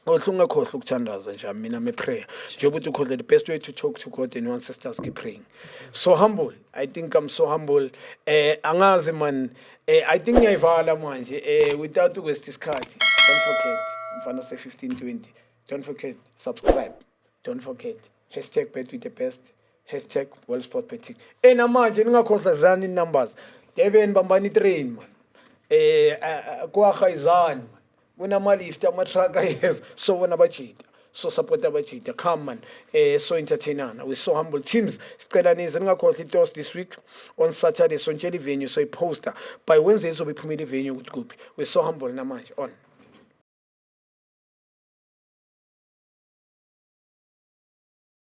Ohlunga khohle ukuthandaza nje mina me prayer njengoba uthi ukhohle the best way to talk to God and your ancestors keep praying. So humble, I think I'm so humble. Angazi man, I think ngiyayivala manje without to waste isikhathi. Don't forget mfana say 1520, don't forget subscribe, don't forget #betwiththebest, #worldsportbetting. Namanje ningakhohlwa zani numbers Devin bambani train man, kwa Khayzani wena malift amatraka yes, so wena bajita, so support abajita, come man, so entertainana, we so humble teams. Sicela nize ningakhohlwa iTos this week on Saturday, so ntshela venue, so poster by Wednesday izobe iphumile venue ukuthi kuphi. We so humble namanje on